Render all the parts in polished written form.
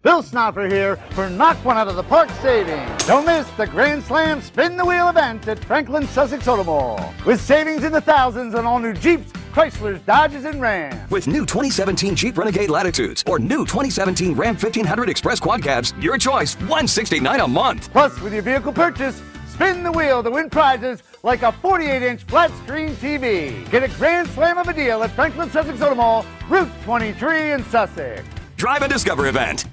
Bill Snopper here for Knock One Out of the Park savings. Don't miss the Grand Slam Spin the Wheel event at Franklin Sussex Automall. With savings in the thousands on all new Jeeps, Chryslers, Dodges, and Rams. With new 2017 Jeep Renegade Latitudes or new 2017 Ram 1500 Express Quad Cabs, your choice, $169 a month. Plus, with your vehicle purchase, spin the wheel to win prizes like a 48-inch flat-screen TV. Get a grand slam of a deal at Franklin Sussex Automall, Route 23 in Sussex. Drive and Discover event.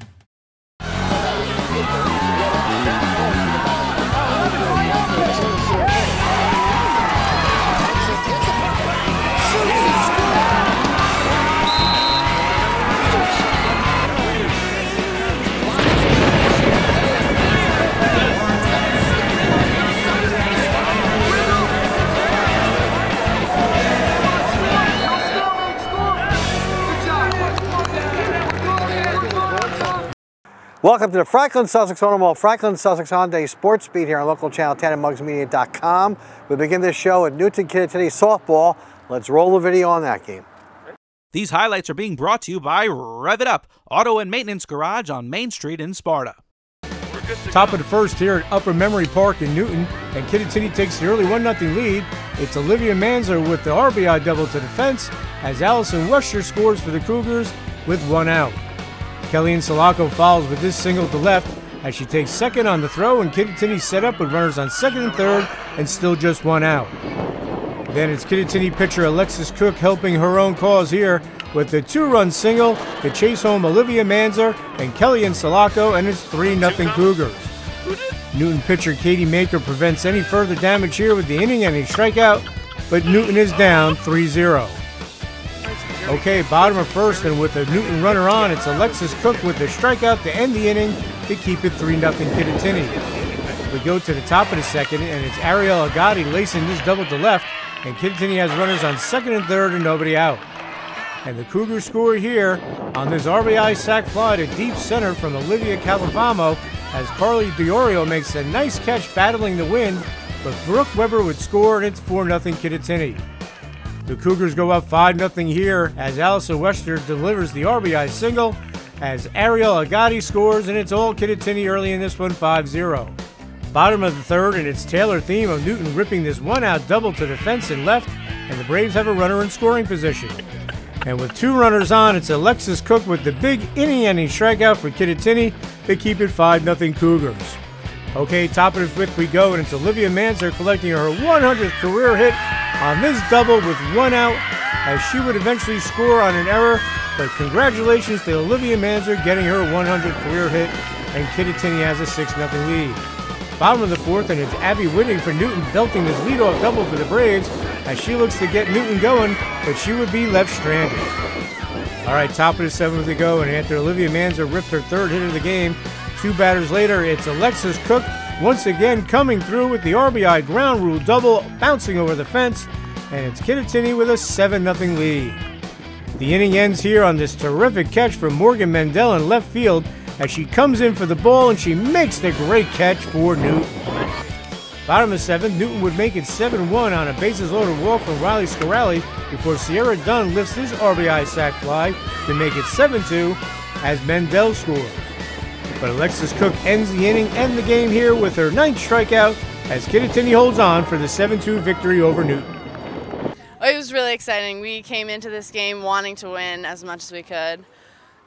Welcome to the Franklin Sussex Automall, Franklin Sussex Hyundai Sports Beat here on local channel 10 and mugsmedia.com. We begin this show with Newton Kittatinny softball. Let's roll the video on that game. These highlights are being brought to you by Rev It Up, Auto and Maintenance Garage on Main Street in Sparta. Top of the first here at Upper Memory Park in Newton, and Kittatinny takes the early 1-0 lead. It's Olivia Manzer with the RBI double to the fence as Allison Wester scores for the Cougars with 1 out. Kellyanne Salako follows with this single to left as she takes second on the throw, and Kittatinny set up with runners on second and third and still just 1 out. Then it's Kittatinny pitcher Alexis Cook helping her own cause here with the 2-run single to chase home Olivia Manzer and Kellyanne Salako, and it's 3-0 Cougars. Newton pitcher Katie Maker prevents any further damage here with the inning-ending strikeout, but Newton is down 3-0. Okay, bottom of first, and with a Newton runner on, it's Alexis Cook with the strikeout to end the inning to keep it 3-0 Kittatinny. We go to the top of the second, and it's Ariel Agati lacing this double to left, and Kittatinny has runners on second and third and nobody out. And the Cougars score here on this RBI sac fly to deep center from Olivia Calavamo as Carly Diorio makes a nice catch battling the wind, but Brooke Weber would score, and it's 4-0 Kittatinny. The Cougars go up 5-0 here as Allison Wester delivers the RBI single as Ariel Agati scores, and it's all Kittatinny early in this one, 5-0. Bottom of the third, and it's Taylor Thiem of Newton ripping this 1-out double to the fence and left, and the Braves have a runner in scoring position. And with 2 runners on, it's Alexis Cook with the big inning-ending strikeout for Kittatinny to keep it 5-0 Cougars. Okay, top of the fifth we go, and it's Olivia Manzer collecting her 100th career hit on this double with 1 out, as she would eventually score on an error, but congratulations to Olivia Manzer getting her 100th career hit, and Kittatinny has a 6-0 lead. Bottom of the fourth, and it's Abby Whitting for Newton belting this leadoff double for the Braves as she looks to get Newton going, but she would be left stranded. All right, top of the seventh to go, and after Olivia Manzer ripped her 3rd hit of the game, 2 batters later, it's Alexis Cook once again coming through with the RBI ground rule double, bouncing over the fence, and it's Kittatinny with a 7-0 lead. The inning ends here on this terrific catch from Morgan Mendel in left field as she comes in for the ball, and she makes the great catch for Newton. Bottom of 7th, Newton would make it 7-1 on a bases-loaded walk from Riley Scarali before Sierra Dunn lifts his RBI sac fly to make it 7-2 as Mendel scores. But Alexis Cook ends the inning and the game here with her 9th strikeout as Kittatinny holds on for the 7-2 victory over Newton. It was really exciting. We came into this game wanting to win as much as we could,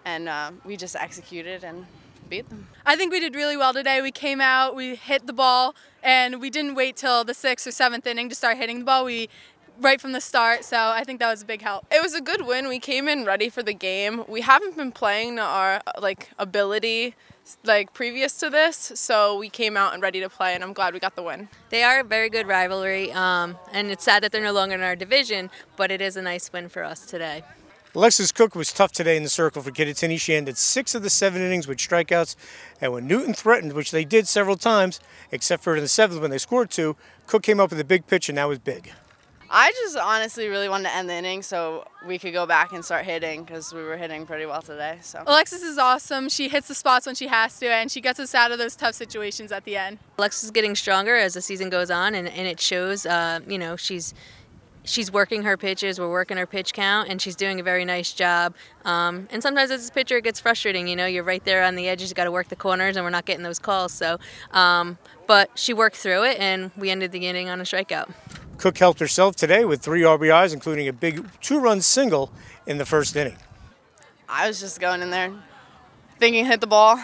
and we just executed and beat them. I think we did really well today. We came out, we hit the ball, and we didn't wait till the 6th or 7th inning to start hitting the ball. Right from the start, so I think that was a big help. It was a good win. We came in ready for the game. We haven't been playing our ability previous to this, so we came out and ready to play, and I'm glad we got the win. They are a very good rivalry, and it's sad that they're no longer in our division, but it is a nice win for us today. Alexis Cook was tough today in the circle for Kittatinny. She ended 6 of the 7 innings with strikeouts, and when Newton threatened, which they did several times, except for in the 7th when they scored 2, Cook came up with a big pitch, and that was big. I just honestly really wanted to end the inning so we could go back and start hitting because we were hitting pretty well today. So Alexis is awesome. She hits the spots when she has to, and she gets us out of those tough situations at the end. Alexis is getting stronger as the season goes on, and it shows. She's she's working her pitches, we're working her pitch count, and she's doing a very nice job. And sometimes as a pitcher, it gets frustrating. You're right there on the edges, you got to work the corners, and we're not getting those calls. So, but she worked through it, and we ended the inning on a strikeout. Cook helped herself today with 3 RBIs, including a big 2-run single in the first inning. I was just going in there thinking hit the ball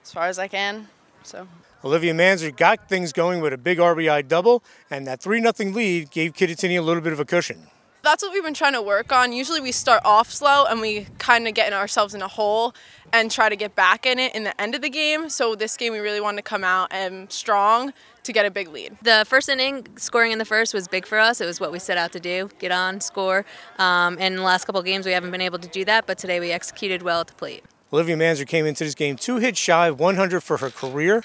as far as I can. So Olivia Manzer got things going with a big RBI double, and that 3-0 lead gave Kittatinny a little bit of a cushion. That's what we've been trying to work on. Usually we start off slow and we kind of get ourselves in a hole and try to get back in it in the end of the game. So this game we really wanted to come out strong to get a big lead. The first inning, scoring in the first was big for us. It was what we set out to do, get on, score. And in the last couple of games we haven't been able to do that, but today we executed well at the plate. Olivia Manzer came into this game 2 hits shy of 100 for her career.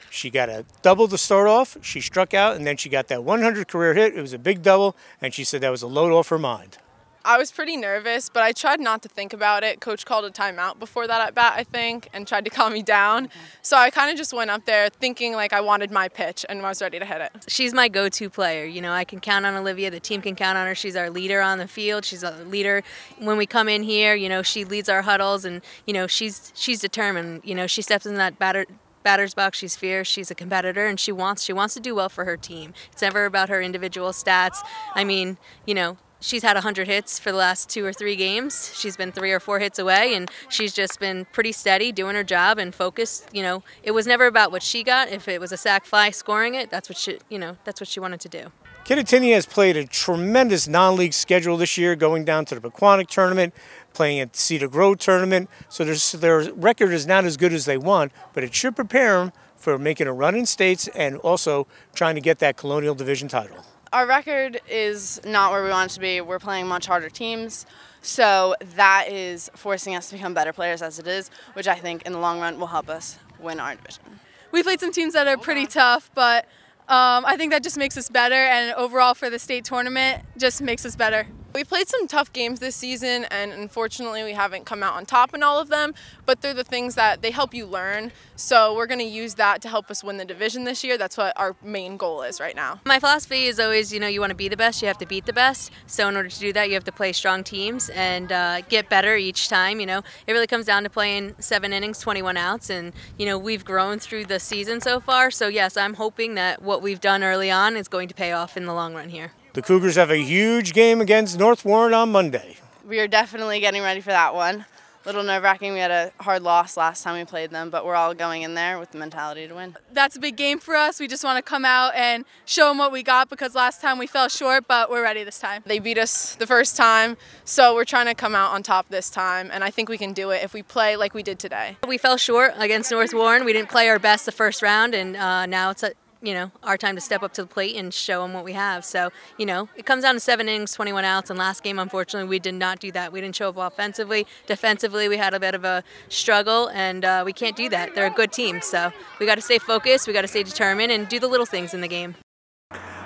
She got a double to start off, she struck out, and then she got that 100 career hit. It was a big double, and she said that was a load off her mind. I was pretty nervous, but I tried not to think about it. Coach called a timeout before that at bat, I think, and tried to calm me down. So I kind of just went up there thinking like I wanted my pitch and I was ready to hit it. She's my go-to player. I can count on Olivia. The team can count on her. She's our leader on the field. She's a leader when we come in here. She leads our huddles, and she's determined. She steps in that batter's box. She's fierce, she's a competitor, and she wants to do well for her team. It's never about her individual stats. I mean, she's had 100 hits for the last 2 or 3 games. She's been 3 or 4 hits away, and she's just been pretty steady doing her job and focused. It was never about what she got. If it was a sac fly scoring it, that's what she wanted to do. Kittatinny has played a tremendous non-league schedule this year, going down to the Pequannock tournament, playing at the Cedar Grove tournament. So their record is not as good as they want, but it should prepare them for making a run in states and also trying to get that Colonial Division title. our record is not where we want it to be. We're playing much harder teams. So that is forcing us to become better players as it is, which I think in the long run will help us win our division. We played some teams that are pretty tough, but I think that just makes us better, and overall for the state tournament just makes us better. We played some tough games this season, and unfortunately we haven't come out on top in all of them, but they're the things that they help you learn. So we're going to use that to help us win the division this year. That's what our main goal is right now. My philosophy is always, you want to be the best, you have to beat the best. So in order to do that, you have to play strong teams and get better each time. It really comes down to playing 7 innings, 21 outs, and we've grown through the season so far. So yes, I'm hoping that what we've done early on is going to pay off in the long run here. The Cougars have a huge game against North Warren on Monday. We are definitely getting ready for that one. A little nerve-wracking. We had a hard loss last time we played them, but we're all going in there with the mentality to win. That's a big game for us. We just want to come out and show them what we got, because last time we fell short, but we're ready this time. They beat us the first time, so we're trying to come out on top this time, and I think we can do it if we play like we did today. We fell short against North Warren. We didn't play our best the first round, and now it's our time to step up to the plate and show them what we have. So, it comes down to 7 innings, 21 outs, and last game, unfortunately, we did not do that. We didn't show up offensively. Defensively, we had a bit of a struggle, and we can't do that. They're a good team, so we got to stay focused, we got to stay determined, and do the little things in the game.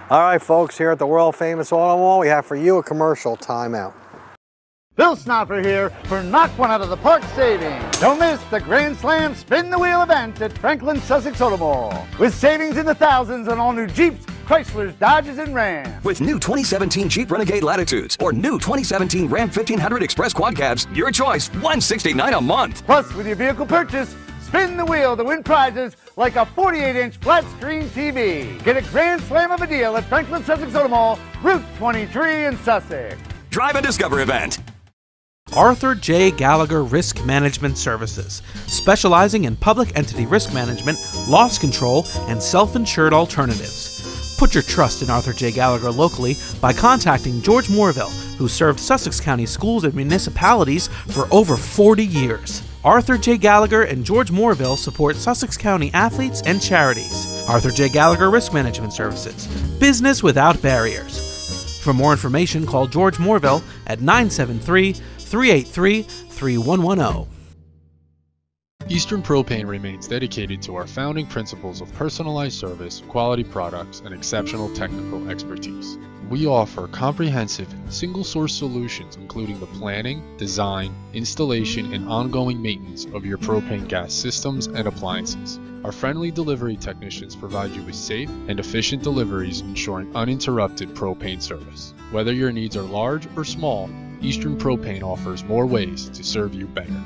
All right, folks, here at the world-famous Automall, we have for you a commercial timeout. Bill Snopper here for Knock One Out of the Park Savings. Don't miss the Grand Slam Spin the Wheel event at Franklin Sussex Automall. With savings in the thousands on all new Jeeps, Chryslers, Dodges, and Rams. With new 2017 Jeep Renegade Latitudes or new 2017 Ram 1500 Express Quad Cabs, your choice, $169 a month. Plus, with your vehicle purchase, spin the wheel to win prizes like a 48-inch flat-screen TV. Get a Grand Slam of a deal at Franklin Sussex Automall, Route 23 in Sussex. Drive and Discover event. Arthur J. Gallagher Risk Management Services, specializing in public entity risk management, loss control, and self-insured alternatives. Put your trust in Arthur J. Gallagher locally by contacting George Moorville, who served Sussex County schools and municipalities for over 40 years. Arthur J. Gallagher and George Moorville support Sussex County athletes and charities. Arthur J. Gallagher Risk Management Services, business without barriers. For more information, call George Moorville at 973-383-3110. Eastern Propane remains dedicated to our founding principles of personalized service, quality products, and exceptional technical expertise. We offer comprehensive, single-source solutions including the planning, design, installation, and ongoing maintenance of your propane gas systems and appliances. Our friendly delivery technicians provide you with safe and efficient deliveries, ensuring uninterrupted propane service. Whether your needs are large or small, Eastern Propane offers more ways to serve you better.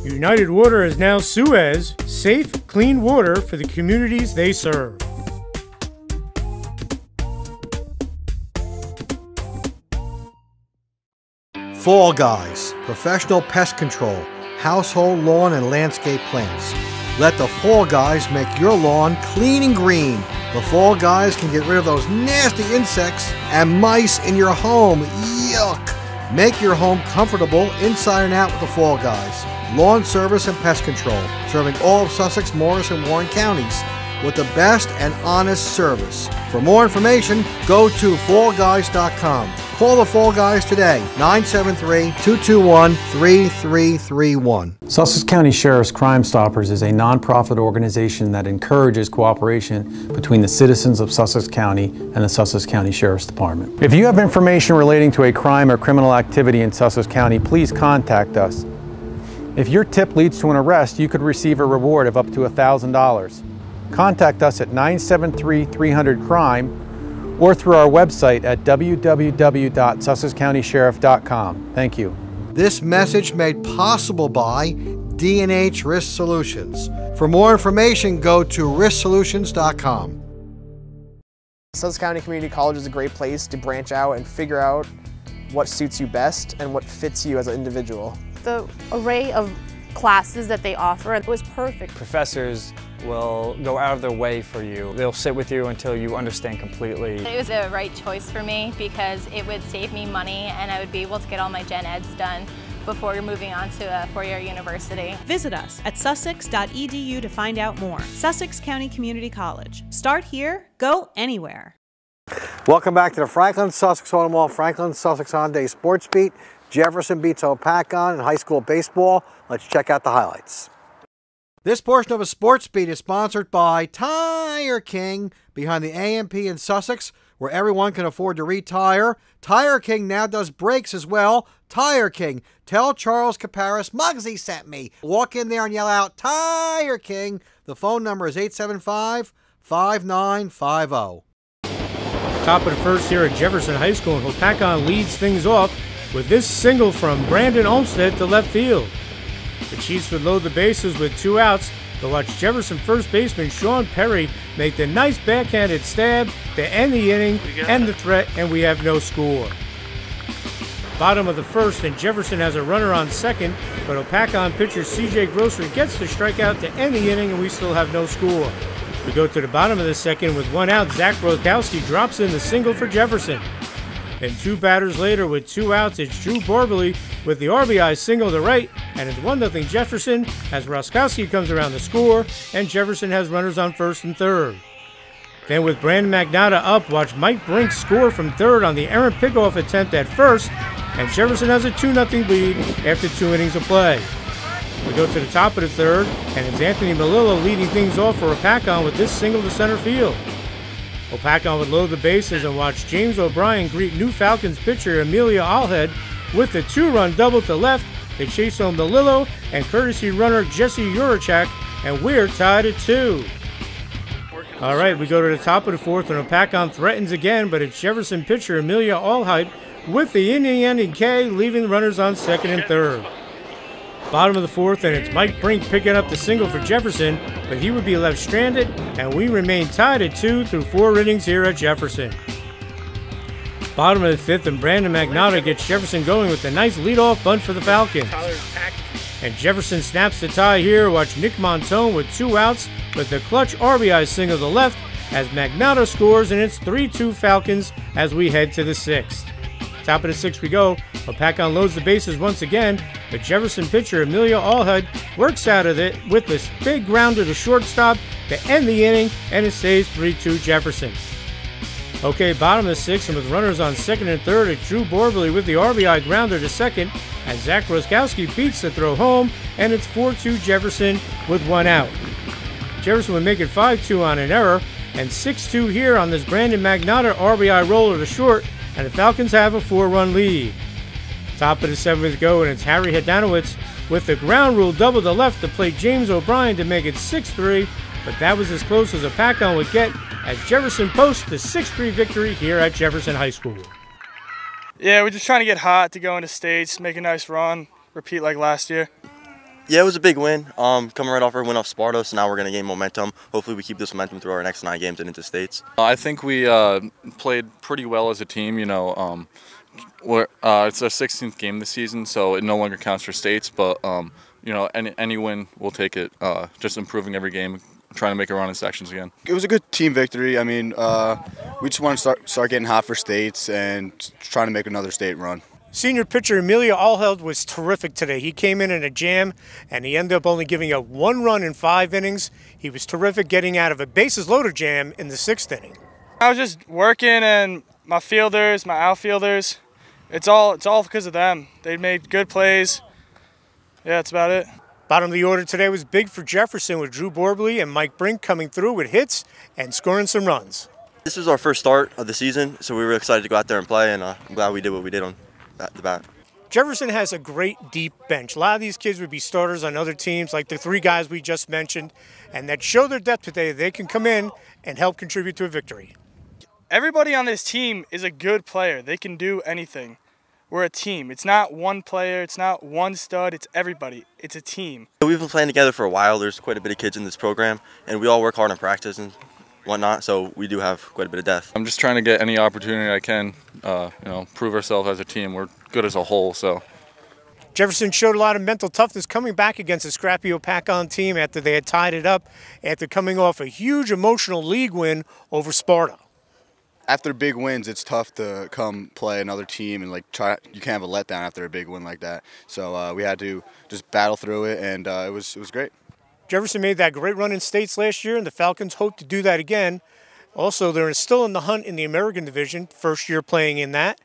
United Water is now Suez, safe, clean water for the communities they serve. Fall Guys, professional pest control, household lawn and landscape plants. Let the Fall Guys make your lawn clean and green. The Fall Guys can get rid of those nasty insects and mice in your home. Yuck! Make your home comfortable inside and out with the Fall Guys. Lawn service and pest control, serving all of Sussex, Morris, and Warren counties with the best and honest service. For more information, go to fallguys.com. Call the Fall Guys today, 973-221-3331. Sussex County Sheriff's Crime Stoppers is a nonprofit organization that encourages cooperation between the citizens of Sussex County and the Sussex County Sheriff's Department. If you have information relating to a crime or criminal activity in Sussex County, please contact us. If your tip leads to an arrest, you could receive a reward of up to $1,000. Contact us at 973-300-CRIME or through our website at www.sussexcountysheriff.com. Thank you. This message made possible by D&H Risk Solutions. For more information, go to risksolutions.com. Sussex County Community College is a great place to branch out and figure out what suits you best and what fits you as an individual. The array of classes that they offer was perfect. Professors will go out of their way for you. They'll sit with you until you understand completely. It was a right choice for me because it would save me money and I would be able to get all my gen eds done before you're moving on to a four-year university. Visit us at sussex.edu to find out more. Sussex County Community College. Start here, go anywhere. Welcome back to the Franklin Sussex Automall Franklin Sussex Hyundai Sports Beat. Jefferson beats Hopatcong in high school baseball. Let's check out the highlights. This portion of a Sports Beat is sponsored by Tire King, behind the AMP in Sussex, where everyone can afford to retire. Tire King now does brakes as well. Tire King. Tell Charles Caparis Muggsy sent me. Walk in there and yell out, Tire King. The phone number is 875-5950. Top of the first here at Jefferson High School, and Hopatcong leads things off with this single from Brandon Olmsted to left field. The Chiefs would load the bases with 2 outs to watch Jefferson first baseman Sean Perry make the nice backhanded stab to end the inning and the threat, and we have no score. Bottom of the first, and Jefferson has a runner on second, but Hopatcong pitcher C.J. Grosser gets the strikeout to end the inning, and we still have no score. We go to the bottom of the second with 1 out. Zach Rodkowski drops in the single for Jefferson. And 2 batters later with 2 outs, it's Drew Borberly with the RBI single to right, and it's 1-0 Jefferson as Roskowski comes around to score, and Jefferson has runners on first and third. Then with Brandon Magnotta up, watch Mike Brink score from third on the errant pickoff attempt at first, and Jefferson has a 2-0 lead after 2 innings of play. We go to the top of the third, and it's Anthony Melillo leading things off for Hopatcong with this single to center field. Hopatcong would load the bases and watch James O'Brien greet new Falcons pitcher Amelia Allhead with the 2-run double to left. They chase home Melillo and courtesy runner Jesse Urachak, and we're tied at 2. All right, we go to the top of the fourth, and Hopatcong threatens again, but it's Jefferson pitcher Amelia Allhead with the inning-ending K, leaving runners on second and third. Bottom of the fourth, and it's Mike Brink picking up the single for Jefferson, but he would be left stranded, and we remain tied at 2 through 4 innings here at Jefferson. Bottom of the fifth, and Brandon Magnotta gets Jefferson going with a nice leadoff bunt for the Falcons. And Jefferson snaps the tie here. Watch Nick Montone with 2 outs with the clutch RBI single to left as Magnotta scores, and it's 3-2 Falcons as we head to the 6th. Top of the 6th we go. Hopatcong loads the bases once again, but Jefferson pitcher Amelia Allhead works out of it with this big grounder to shortstop to end the inning, and it stays 3-2 Jefferson. Okay, bottom of the 6th, and with runners on second and third, it's Drew Borberly with the RBI grounder to second, as Zach Roskowski beats the throw home, and it's 4-2 Jefferson with 1 out. Jefferson would make it 5-2 on an error, and 6-2 here on this Brandon Magnotta RBI roller to short, and the Falcons have a 4-run lead. Top of the 7th go, and it's Harry Hedanowitz with the ground rule double to left to play James O'Brien to make it 6-3, but that was as close as a Hopatcong would get as Jefferson posts the 6-3 victory here at Jefferson High School. Yeah, we're just trying to get hot to go into states, make a nice run, repeat like last year. Yeah, it was a big win. Coming right off our win off Sparta, so now we're going to gain momentum. Hopefully we keep this momentum through our next 9 games and into states. I think we played pretty well as a team. You know, it's our 16th game this season, so it no longer counts for states. But you know, any win, we'll take it. Just improving every game, trying to make a run in sections again. It was a good team victory. I mean, we just want to start getting hot for states and trying to make another state run. Senior pitcher Emilio Allheld was terrific today. He came in a jam, and he ended up only giving up 1 run in 5 innings. He was terrific getting out of a bases-loaded jam in the 6th inning. I was just working, and my fielders, my outfielders, it's all because of them. They made good plays. Yeah, that's about it. Bottom of the order today was big for Jefferson with Drew Borbley and Mike Brink coming through with hits and scoring some runs. This was our first start of the season, so we were excited to go out there and play, and I'm glad we did what we did on the bat. Jefferson has a great deep bench. A lot of these kids would be starters on other teams, like the 3 guys we just mentioned, and that show their depth today. They can come in and help contribute to a victory. Everybody on this team is a good player. They can do anything. We're a team. It's not one player. It's not one stud. It's everybody. It's a team. We've been playing together for a while. There's quite a bit of kids in this program, and we all work hard in practice and whatnot, so we do have quite a bit of depth. I'm just trying to get any opportunity I can, you know, prove ourselves as a team. We're good as a whole, so. Jefferson showed a lot of mental toughness coming back against a scrappy Hopatcong team after they had tied it up after coming off a huge emotional league win over Sparta. After big wins, it's tough to come play another team and you can't have a letdown after a big win like that. So we had to just battle through it, and it was great. Jefferson made that great run in states last year, and the Falcons hope to do that again. Also, they're still in the hunt in the American Division, first year playing in that.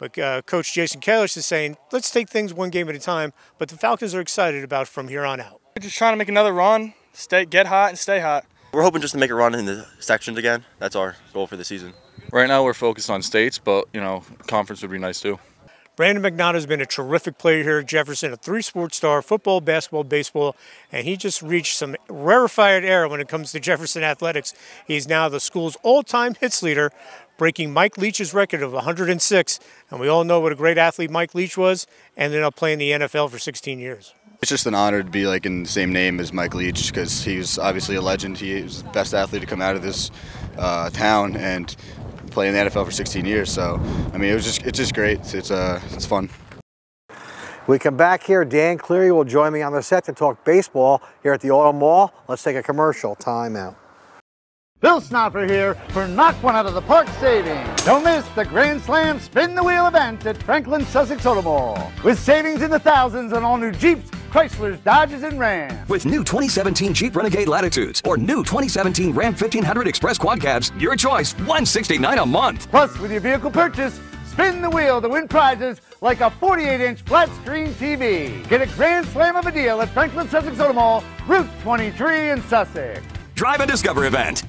But Coach Jason Kalish is saying, let's take things 1 game at a time. But the Falcons are excited about from here on out. We're just trying to make another run, get hot, and stay hot. We're hoping just to make a run in the sections again. That's our goal for the season. Right now we're focused on states, but, you know, conference would be nice too. Brandon Magnotta has been a terrific player here at Jefferson, a 3-sport star, football, basketball, baseball, and he just reached some rarefied era when it comes to Jefferson athletics. He's now the school's all-time hits leader, breaking Mike Leach's record of 106, and we all know what a great athlete Mike Leach was, ended up playing the NFL for 16 years. It's just an honor to be in the same name as Mike Leach because he was obviously a legend. He was the best athlete to come out of this town and play in the NFL for 16 years. So, I mean, it's just great. It's fun. We come back here. Dan Cleary will join me on the set to talk baseball here at the Automall. Let's take a commercial timeout. Bill Snopper here for Knock One Out of the Park Savings. Don't miss the Grand Slam Spin the Wheel event at Franklin Sussex Automall. With savings in the thousands on all new Jeeps, Chryslers, Dodges, and Rams. With new 2017 Jeep Renegade Latitudes or new 2017 Ram 1500 Express Quad Cabs, your choice, $169 a month. Plus, with your vehicle purchase, spin the wheel to win prizes like a 48-inch flat-screen TV. Get a grand slam of a deal at Franklin Sussex Automall, Route 23 in Sussex. Drive and Discover event.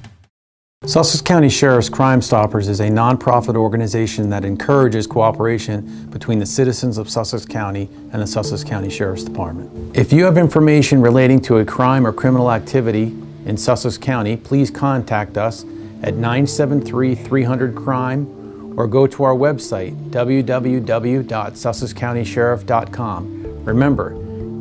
Sussex County Sheriff's Crime Stoppers is a nonprofit organization that encourages cooperation between the citizens of Sussex County and the Sussex County Sheriff's Department. If you have information relating to a crime or criminal activity in Sussex County, please contact us at 973-300-CRIME or go to our website, www.sussexcountysheriff.com. Remember,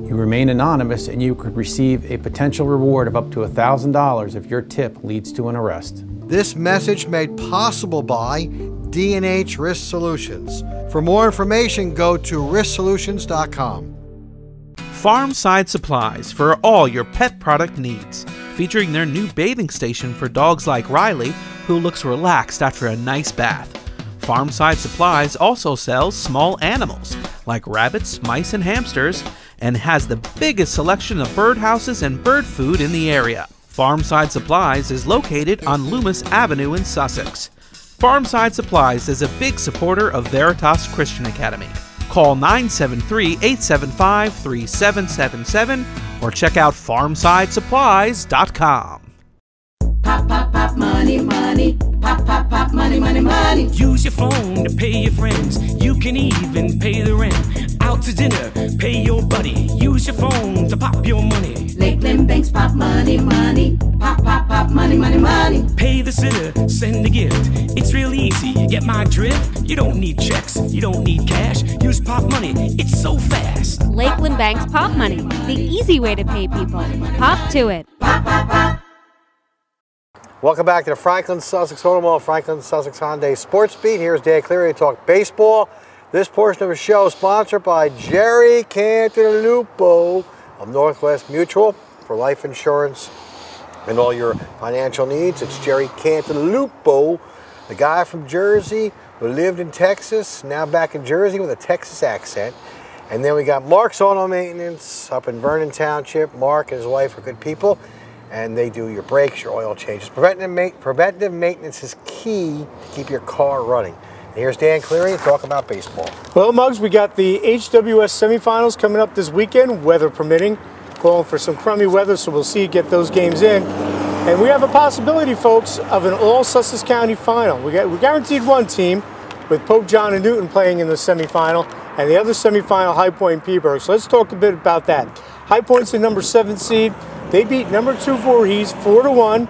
you remain anonymous and you could receive a potential reward of up to $1,000 if your tip leads to an arrest. This message made possible by D&H Risk Solutions. For more information, go to risksolutions.com. Farmside Supplies for all your pet product needs, featuring their new bathing station for dogs like Riley, who looks relaxed after a nice bath. Farmside Supplies also sells small animals like rabbits, mice, and hamsters, and has the biggest selection of birdhouses and bird food in the area. Farmside Supplies is located on Loomis Avenue in Sussex. Farmside Supplies is a big supporter of Veritas Christian Academy. Call 973-875-3777 or check out farmsidesupplies.com. Pop, pop, pop, money, money. Pop, pop, pop, money, money, money. Use your phone to pay your friends. You can even pay the rent. Out to dinner, pay your buddy. Use your phone to pop your money. Lakeland Banks, pop money, money. Pop, pop, pop, money, money, money. Pay the sitter, send a gift. It's real easy, you get my drift? You don't need checks, you don't need cash. Use Pop Money, it's so fast. Lakeland Banks Pop Money, the easy way to pay people. Pop to it. Pop, pop, pop. Welcome back to the Franklin Sussex Automall, Franklin Sussex Hyundai Sports Beat. Here's Dan Cleary to talk baseball. This portion of the show is sponsored by Jerry Cantalupo of Northwest Mutual for life insurance and all your financial needs. It's Jerry Cantalupo, the guy from Jersey who lived in Texas, now back in Jersey with a Texas accent. And then we got Mark's Auto Maintenance up in Vernon Township. Mark and his wife are good people, and they do your brakes, your oil changes. Preventative maintenance is key to keep your car running. And here's Dan Cleary to talk about baseball. Well, Muggs, we got the HWS semifinals coming up this weekend, weather permitting. Calling for some crummy weather, so we'll see you get those games in. And we have a possibility, folks, of an all Sussex County final. We guaranteed one team with Pope John and Newton playing in the semifinal, and the other semifinal, High Point and Peaburg. So let's talk a bit about that. High Point's the number 7 seed. They beat number 2 Voorhees 4-1.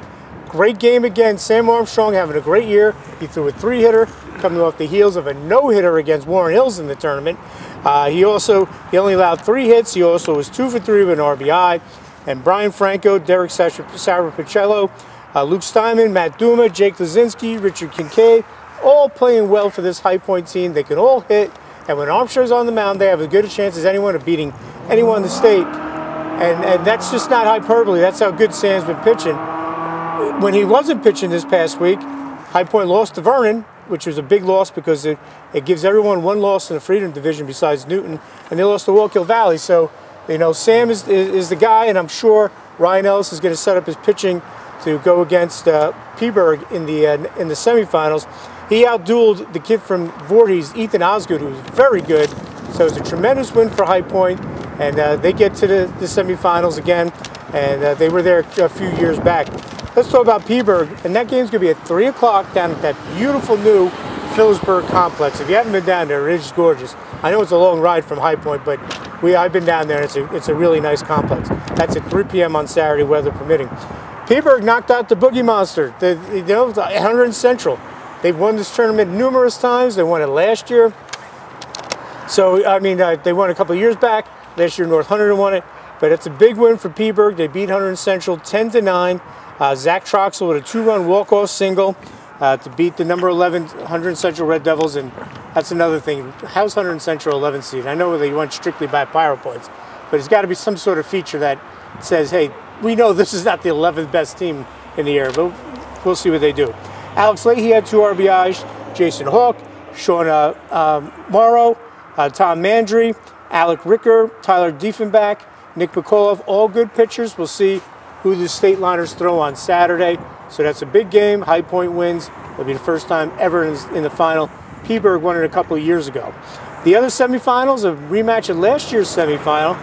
Great game again. Sam Armstrong having a great year. He threw a 3-hitter, coming off the heels of a no-hitter against Warren Hills in the tournament. He only allowed 3 hits. He also was 2 for 3 with an RBI. And Brian Franco, Derek Sarapicello, Luke Steinman, Matt Duma, Jake Lazinski, Richard Kincaid, all playing well for this High Point team. They can all hit. And when Armstrong's on the mound, they have as good a chance as anyone of beating anyone in the state. And that's just not hyperbole. That's how good Sam's been pitching. When he wasn't pitching this past week, High Point lost to Vernon, which was a big loss because it gives everyone one loss in the Freedom Division besides Newton, and they lost to Wallkill Valley. So, you know, Sam is the guy, and I'm sure Ryan Ellis is going to set up his pitching to go against Peaburg in the semifinals. He outdueled the kid from Voorhees, Ethan Osgood, who was very good. So it's a tremendous win for High Point, and they get to the semifinals again, and they were there a few years back. Let's talk about Peaburg, and that game's going to be at 3 o'clock down at that beautiful new Phillipsburg complex. If you haven't been down there, it is gorgeous. I know it's a long ride from High Point, but I've been down there, and it's a really nice complex. That's at 3 p.m. on Saturday, weather permitting. Peaburg knocked out the Boogie Monster, the 100 Central. They've won this tournament numerous times. They won it last year. So, I mean, they won a couple of years back. Last year, North Hunterdon won it. But it's a big win for Peaburg. They beat Hunterdon Central 10-9. Zach Troxel with a 2-run walk-off single to beat the number 11 Hunterdon Central Red Devils. And that's another thing. How's Hunterdon Central 11 seed? I know they went strictly by Pyro points, but it's got to be some sort of feature that says, hey, we know this is not the 11th best team in the area, but we'll see what they do. Alex Leahy had 2 RBIs. Jason Hawk, Sean Morrow, Tom Mandry, Alec Ricker, Tyler Diefenbach, Nick McAuliffe, all good pitchers. We'll see who the state liners throw on Saturday. So that's a big game. High Point wins. It'll be the first time ever in the final. Peaburg won it a couple of years ago. The other semifinals, a rematch of last year's semifinal.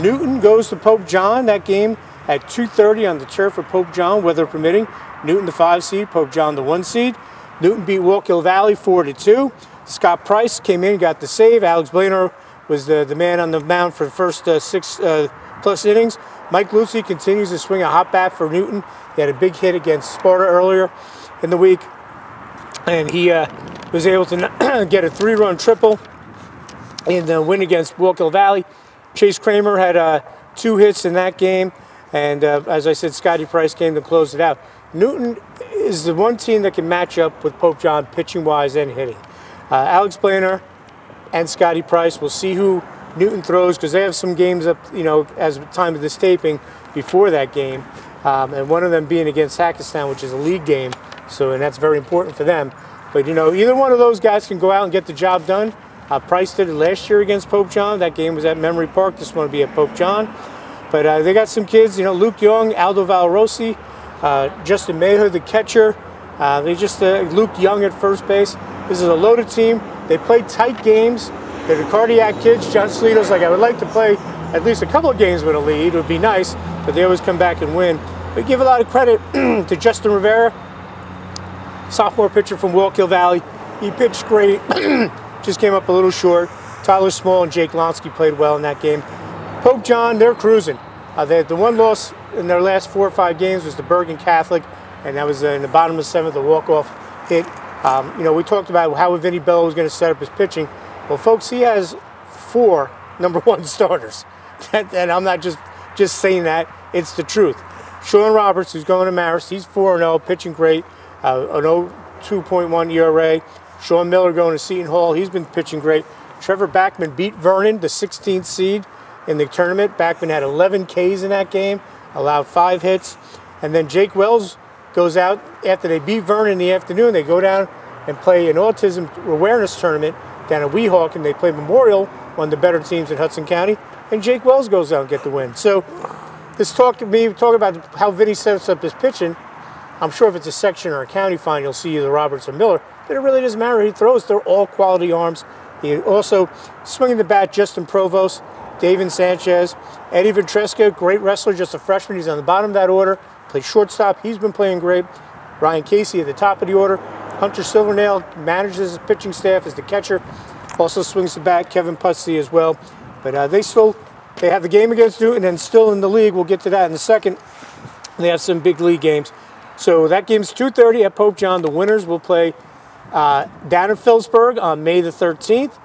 Newton goes to Pope John. That game at 2:30 on the turf for Pope John, weather permitting. Newton the 5 seed, Pope John the 1 seed. Newton beat Wallkill Valley 4-2. Scott Price came in, got the save. Alex Blainer was the man on the mound for the first 6+ innings. Mike Lucy continues to swing a hot bat for Newton. He had a big hit against Sparta earlier in the week, and he was able to get a 3-run triple in the win against Wallkill Valley. Chase Kramer had 2 hits in that game, and as I said, Scotty Price came to close it out. Newton is the one team that can match up with Pope John pitching-wise and hitting. Alex Blainer and Scotty Price, we'll see who Newton throws because they have some games up, you know, as the time of this taping before that game, and one of them being against Hackettstown, which is a league game, and that's very important for them. But, you know, either one of those guys can go out and get the job done. Price did it last year against Pope John. That game was at Memory Park. This one will be at Pope John. But they got some kids, you know, Luke Young, Aldo Valrosi, Justin Mayhood, the catcher. Luke Young at first base. This is a loaded team. They play tight games. They're the cardiac kids. John Salito's like, I would like to play at least a couple of games with a lead. It would be nice, but they always come back and win. We give a lot of credit to Justin Rivera, sophomore pitcher from Wallkill Valley. He pitched great, just came up a little short. Tyler Small and Jake Lonsky played well in that game. Pope John, they're cruising. They had the one loss in their last 4 or 5 games was the Bergen Catholic, and that was in the bottom of the 7th, a walk-off hit. You know, we talked about how Vinny Bello was going to set up his pitching. Well, folks, he has 4 #1 starters. And I'm not just saying that. It's the truth. Sean Roberts, who's going to Marist, he's 4-0, pitching great, an 0.2 ERA. Sean Miller going to Seton Hall, he's been pitching great. Trevor Backman beat Vernon, the 16th seed in the tournament. Backman had 11 Ks in that game, allowed 5 hits. And then Jake Wells goes out after they beat Vernon in the afternoon. They go down and play an autism awareness tournament down at Weehawken, and they play Memorial, one of the better teams in Hudson County. And Jake Wells goes out and get the win. So this talk about how Vinny sets up his pitching, I'm sure if it's a section or a county final, you'll see either Roberts or Miller. But it really doesn't matter who he throws. They're all quality arms. He also swinging the bat, Justin Provost, David Sanchez, Eddie Ventresca, great wrestler, just a freshman. He's on the bottom of that order. Plays shortstop. He's been playing great. Ryan Casey at the top of the order. Hunter Silvernail manages his pitching staff as the catcher. Also swings the bat. Kevin Putsey as well. But they have the game against Newton and still in the league. We'll get to that in a second. They have some big league games. So that game's 2:30 at Pope John. The winners will play down in Phillipsburg on May the 13th.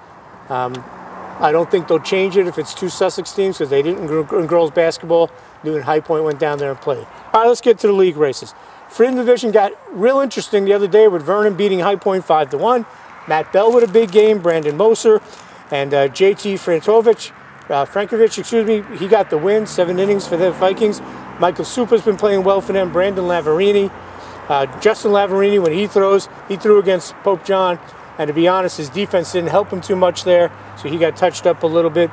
I don't think they'll change it if it's 2 Sussex teams because they didn't in girls basketball. Newton High Point went down there and played. All right, let's get to the league races. Freedom Division got real interesting the other day with Vernon beating High Point 5-1. Matt Bell with a big game. Brandon Moser and JT Frankovich, he got the win. 7 innings for the Vikings. Michael Supa's been playing well for them. Brandon Lavarini. Justin Lavarini, when he threw against Pope John. And to be honest, his defense didn't help him too much there, so he got touched up a little bit.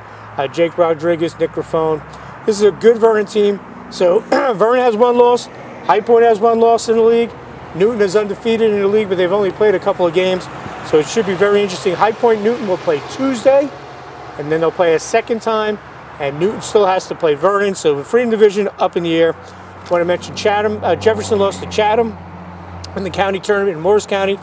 Jake Rodriguez, Nick Raffone. This is a good Vernon team. So Vernon has 1 loss. High Point has 1 loss in the league. Newton is undefeated in the league, but they've only played a couple of games. So it should be very interesting. High Point Newton will play Tuesday, and then they'll play a second time. And Newton still has to play Vernon. So the Freedom Division up in the air. I want to mention Chatham. Jefferson lost to Chatham in the county tournament in Morris County.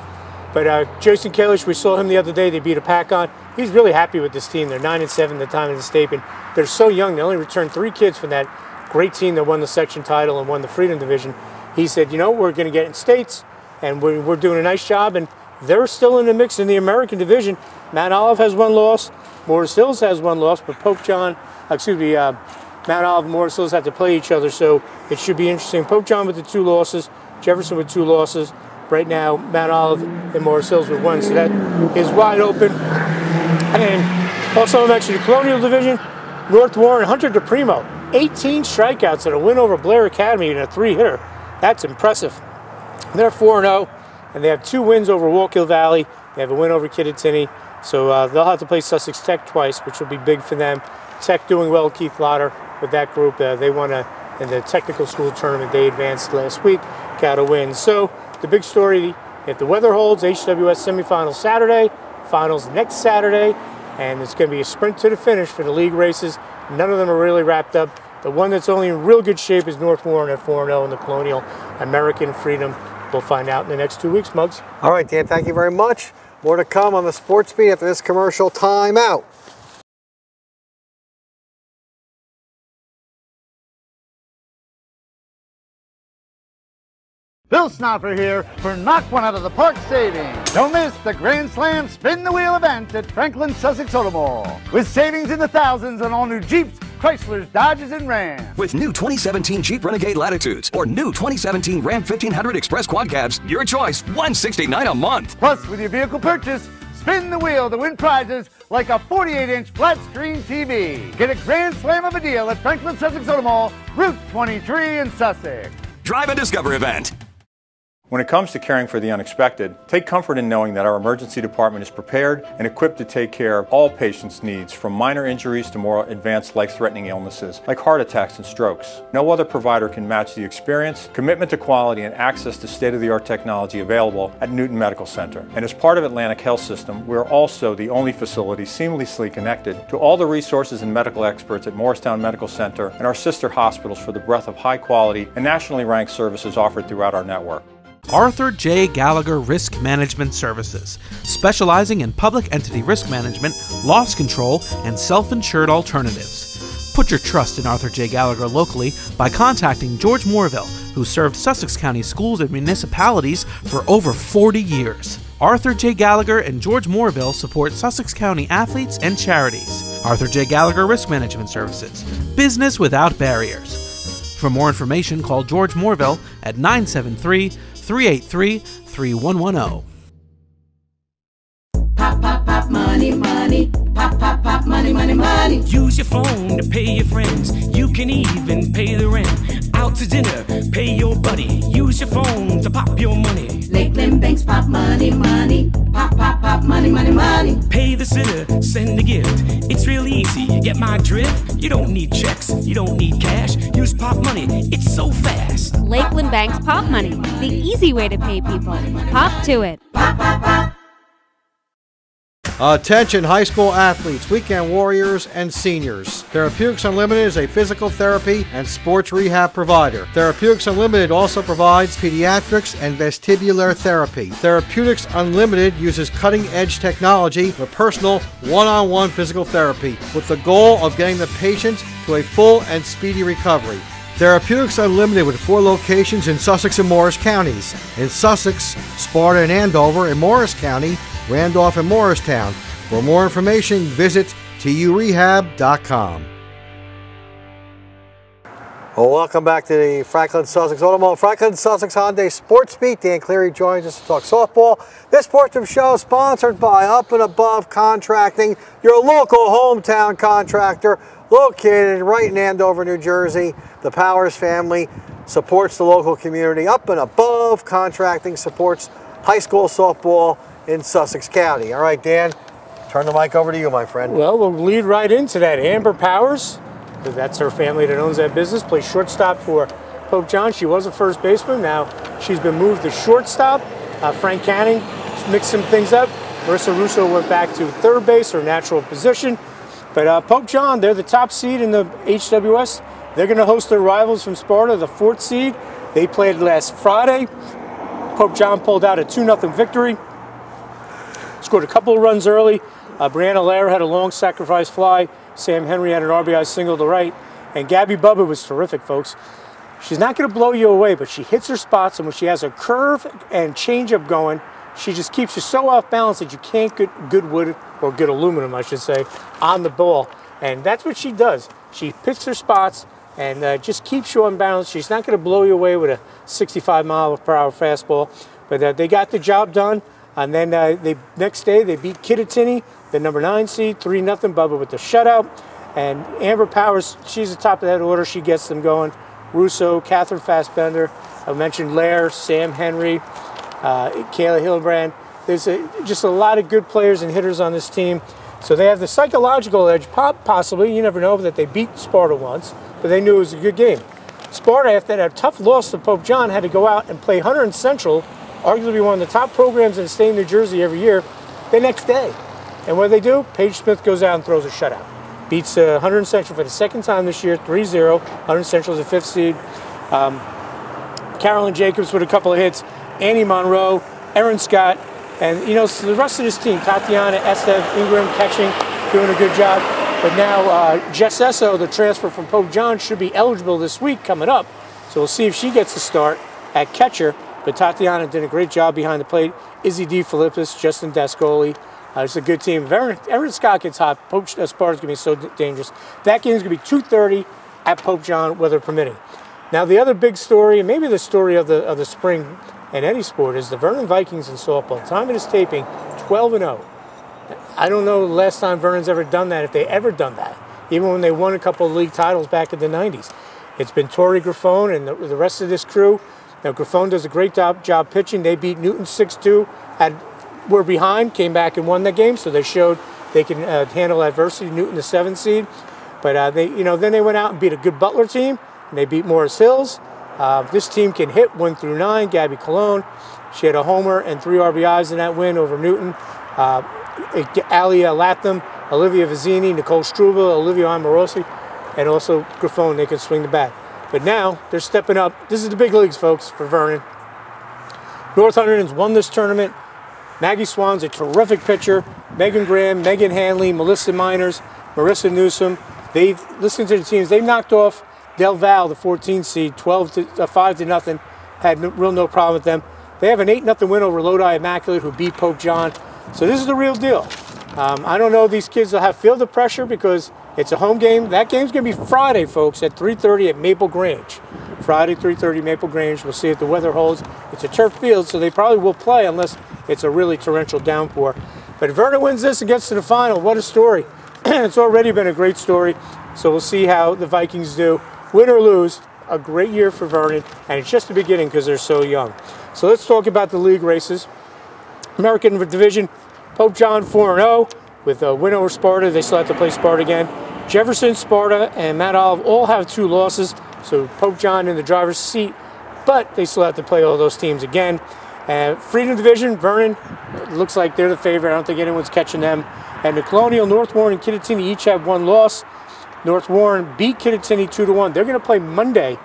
But Jason Kalish, we saw him the other day. They beat Hopatcong. He's really happy with this team. They're 9-7 at the time of the statement. They're so young. They only returned 3 kids from that great team that won the section title and won the Freedom Division. He said, you know, we're going to get in states, and we're doing a nice job. And they're still in the mix in the American Division. Mount Olive has 1 loss. Morris Hills has 1 loss. But Mount Olive and Morris Hills have to play each other. So it should be interesting. Pope John with the 2 losses. Jefferson with 2 losses. Right now, Mount Olive and Morris Hills with 1, so that is wide open. And also, I'm actually the Colonial Division, North Warren, Hunter DePrimo, 18 strikeouts and a win over Blair Academy in a 3-hitter. That's impressive. They're 4-0, and they have 2 wins over Wallkill Valley. They have a win over Kittatinny, so they'll have to play Sussex Tech twice, which will be big for them. Tech doing well, Keith Lotter with that group. They won in the technical school tournament. They advanced last week, got a win. So the big story, if the weather holds, HWS semifinals Saturday, finals next Saturday, and it's going to be a sprint to the finish for the league races. None of them are really wrapped up. The one that's only in real good shape is North Warren at 4-0 in the Colonial. American Freedom, we'll find out in the next 2 weeks, Muggs. All right, Dan, thank you very much. More to come on the Sports Beat after this commercial timeout. Bill Snopper here for Knock One Out of the Park Savings. Don't miss the Grand Slam Spin the Wheel event at Franklin Sussex Automall. With savings in the thousands on all new Jeeps, Chryslers, Dodges, and Rams. With new 2017 Jeep Renegade Latitudes or new 2017 Ram 1500 Express Quad Cabs, your choice, $169 a month. Plus, with your vehicle purchase, spin the wheel to win prizes like a 48-inch flat-screen TV. Get a Grand Slam of a deal at Franklin Sussex Automall, Route 23 in Sussex. Drive and Discover event. When it comes to caring for the unexpected, take comfort in knowing that our emergency department is prepared and equipped to take care of all patients' needs, from minor injuries to more advanced life-threatening illnesses like heart attacks and strokes. No other provider can match the experience, commitment to quality, and access to state-of-the-art technology available at Newton Medical Center. And as part of Atlantic Health System, we're also the only facility seamlessly connected to all the resources and medical experts at Morristown Medical Center and our sister hospitals for the breadth of high-quality and nationally ranked services offered throughout our network. Arthur J. Gallagher Risk Management Services, specializing in public entity risk management, loss control, and self-insured alternatives. Put your trust in Arthur J. Gallagher locally by contacting George Moorville, who served Sussex County schools and municipalities for over 40 years. Arthur J. Gallagher and George Moorville support Sussex County athletes and charities. Arthur J. Gallagher Risk Management Services, business without barriers. For more information, call George Moorville at 973-383-3110. Pop, pop, pop, money, money. Pop, pop, pop, money, money, money. Use your phone to pay your friends. You can even pay the rent. Out to dinner, pay your buddy. Use your phone to pop your money. Lakeland Banks, pop money, money. Pop, pop, pop, money, money, money. Pay the sitter, send a gift. It's real easy, you get my drift? You don't need checks, you don't need cash. Use Pop Money, it's so fast. Lakeland Bank's Pop Money, the easy way to pay people. Pop to it. Pop, pop, pop. Attention high school athletes, weekend warriors, and seniors. Therapeutics Unlimited is a physical therapy and sports rehab provider. Therapeutics Unlimited also provides pediatrics and vestibular therapy. Therapeutics Unlimited uses cutting-edge technology for personal one-on-one physical therapy with the goal of getting the patient to a full and speedy recovery. Therapeutics Unlimited with 4 locations in Sussex and Morris counties. In Sussex, Sparta and Andover. In Morris County, Randolph and Morristown. For more information, visit turehab.com. Well, welcome back to the Franklin Sussex Automall Franklin Sussex Hyundai Sports Beat. Dan Cleary joins us to talk softball. This portion of show is sponsored by Up and Above Contracting, your local hometown contractor located right in Andover, New Jersey. The Powers family supports the local community. Up and Above Contracting supports high school softball in Sussex County. All right, Dan, turn the mic over to you, my friend. Well, we'll lead right into that. Amber Powers, that's her family that owns that business, plays shortstop for Pope John. She was a first baseman. Now she's been moved to shortstop. Frank Canning mixed some things up. Marissa Russo went back to third base, her natural position. But Pope John, they're the top seed in the HWS. They're going to host their rivals from Sparta, the 4th seed. They played last Friday. Pope John pulled out a 2-0 victory. Scored a couple of runs early. Brianna Lair had a long sacrifice fly. Sam Henry had an RBI single to right. And Gabby Bubba was terrific, folks. She's not going to blow you away, but she hits her spots, and when she has a curve and changeup going, she just keeps you so off balance that you can't get good wood, or good aluminum, I should say, on the ball. And that's what she does. She picks her spots and just keeps you unbalanced. She's not going to blow you away with a 65-mile-per-hour fastball. But they got the job done. And then next day, they beat Kittatinny, the number 9 seed, 3-0, Bubba with the shutout. And Amber Powers, she's the top of that order. She gets them going. Russo, Catherine Fassbender, I mentioned Lair, Sam Henry, Kayla Hilbrand. There's just a lot of good players and hitters on this team. So they have the psychological edge, possibly, you never know, that they beat Sparta once, but they knew it was a good game. Sparta, after that tough loss to Pope John, had to go out and play Hunter and Central, arguably one of the top programs in the state of New Jersey every year, the next day. And what do they do? Paige Smith goes out and throws a shutout. Beats Hunter and Central for the 2nd time this year, 3-0. Hunter and Central is the 5th seed. Carolyn Jacobs with a couple of hits. Annie Monroe, Erin Scott, and so the rest of this team, Tatiana, Esteve, Ingram catching, doing a good job. But now Jess Esso, the transfer from Pope John, should be eligible this week coming up. So we'll see if she gets a start at catcher. But Tatiana did a great job behind the plate. Izzy D. Philippus, Justin Dascoli. It's a good team. Erin Scott gets hot. Pope Sparta's going to be so dangerous. That game's going to be 2:30 at Pope John, weather permitting. Now the other big story, and maybe the story of the spring in any sport, is the Vernon Vikings in softball. Time of this taping, 12-0. I don't know the last time Vernon's ever done that, if they ever done that, even when they won a couple of league titles back in the 90s. It's been Tori Graffone and the rest of this crew. Now, Griffon does a great job pitching. They beat Newton 6-2, were behind, came back and won that game, so they showed they can handle adversity. Newton, the 7th seed. But then they went out and beat a good Butler team, and they beat Morris Hills. This team can hit 1 through 9. Gabby Colon, she had a homer and 3 RBIs in that win over Newton. Alia Latham, Olivia Vizzini, Nicole Struble, Olivia Amorosi, and also Griffon, they can swing the bat. But now they're stepping up. This is the big leagues, folks, for Vernon. North Hunterdon's won this tournament. Maggie Swan's a terrific pitcher. Megan Graham, Megan Hanley, Melissa Miners, Marissa Newsom. They've listened to the teams. They've knocked off Del Val, the 14th seed, 5-0. Had no problem with them. They have an 8-0 win over Lodi Immaculate, who beat Pope John. So this is the real deal. I don't know if these kids will feel the pressure because it's a home game. That game's going to be Friday, folks, at 3:30 at Maple Grange. Friday, 3:30, Maple Grange. We'll see if the weather holds. It's a turf field, so they probably will play unless it's a really torrential downpour. But if Vernon wins this and gets to the final, what a story. It's already been a great story. So we'll see how the Vikings do. Win or lose, a great year for Vernon, and it's just the beginning because they're so young. So let's talk about the league races. American Division, Pope John 4-0 with a win over Sparta. They still have to play Sparta again. Jefferson, Sparta, and Mount Olive all have 2 losses. So Pope John in the driver's seat, but they still have to play all those teams again. Freedom Division, Vernon, looks like they're the favorite. I don't think anyone's catching them. And the Colonial, North Warren, and Kittatinny each have 1 loss. North Warren beat Kittatinny 2-1. They're going to play Monday.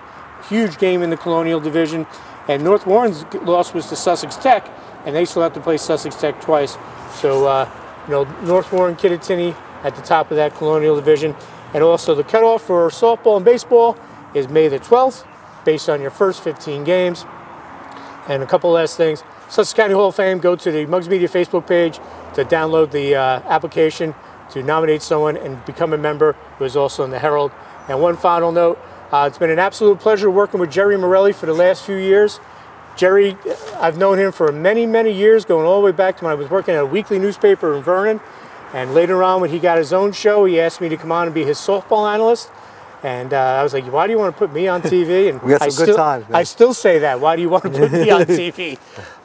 Huge game in the Colonial Division. And North Warren's loss was to Sussex Tech, and they still have to play Sussex Tech twice. So, North Warren, Kittatinny at the top of that Colonial Division. And also the cutoff for softball and baseball is May the 12th, based on your first 15 games. And a couple last things. Sussex County Hall of Fame, go to the Muggs Media Facebook page to download the application to nominate someone and become a member who is also in the Herald. And one final note, it's been an absolute pleasure working with Jerry Morelli for the last few years. Jerry, I've known him for many, many years, going all the way back to when I was working at a weekly newspaper in Vernon. And later on, when he got his own show, he asked me to come on and be his softball analyst. And I was like, why do you want to put me on TV? And we had some good times, man. I still say that. Why do you want to put me on TV?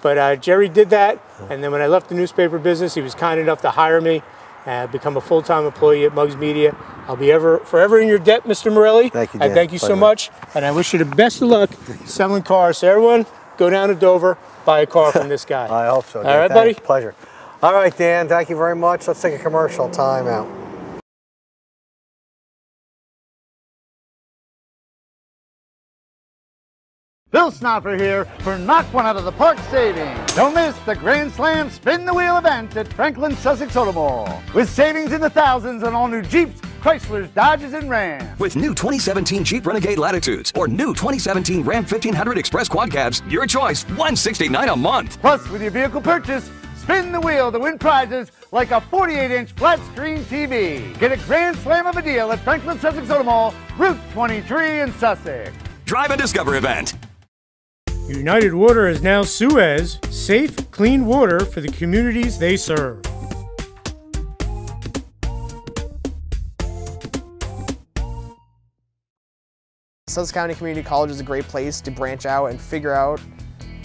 But Jerry did that. And then when I left the newspaper business, he was kind enough to hire me and become a full-time employee at Muggs Media. I'll be forever in your debt, Mr. Morelli. Thank you, Dan. And thank you so much. And I wish you the best of luck selling cars. So everyone, go down to Dover, buy a car from this guy. I hope so, Dan. All right, buddy? Pleasure. All right, Dan, thank you very much. Let's take a commercial time out. Bill Snopper here for Knock One Out of the Park Savings. Don't miss the Grand Slam Spin the Wheel event at Franklin Sussex Automall. With savings in the thousands on all new Jeeps, Chryslers, Dodges, and Rams. With new 2017 Jeep Renegade Latitudes or new 2017 Ram 1500 Express Quad Cabs, your choice, $169 a month. Plus, with your vehicle purchase, spin the wheel to win prizes like a 48-inch flat-screen TV. Get a Grand Slam of a deal at Franklin Sussex Automall, Route 23 in Sussex. Drive and Discover event. United Water is now Suez, safe, clean water for the communities they serve. Sussex County Community College is a great place to branch out and figure out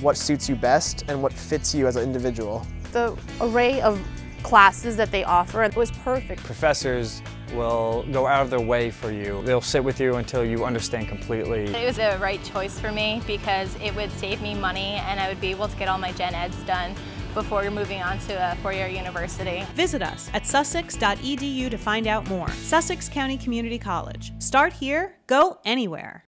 what suits you best and what fits you as an individual. The array of classes that they offer was perfect. Professors will go out of their way for you. They'll sit with you until you understand completely. It was the right choice for me because it would save me money and I would be able to get all my gen eds done before moving on to a four-year university. Visit us at sussex.edu to find out more. Sussex County Community College. Start here, go anywhere.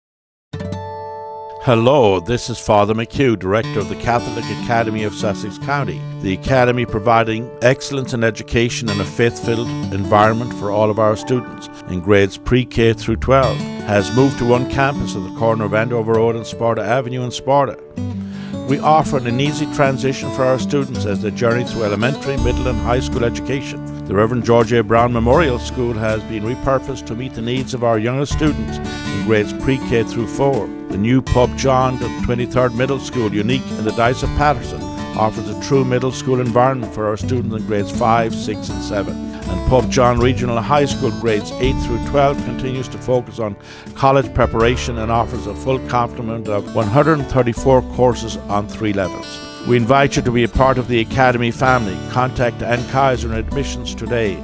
Hello, this is Father McHugh, Director of the Catholic Academy of Sussex County. The Academy, providing excellence in education and a faith-filled environment for all of our students in grades pre-K through 12, has moved to one campus at the corner of Andover Road and Sparta Avenue in Sparta. We offer an easy transition for our students as they journey through elementary, middle and high school education. The Reverend George A. Brown Memorial School has been repurposed to meet the needs of our youngest students in grades pre-K through 4. The new Pope John, the 23rd Middle School, unique in the Diocese of Paterson, offers a true middle school environment for our students in grades 5, 6 and 7. and Pope John Regional High School grades 8 through 12 continues to focus on college preparation and offers a full complement of 134 courses on 3 levels. We invite you to be a part of the Academy family. Contact Ann Kaiser in admissions today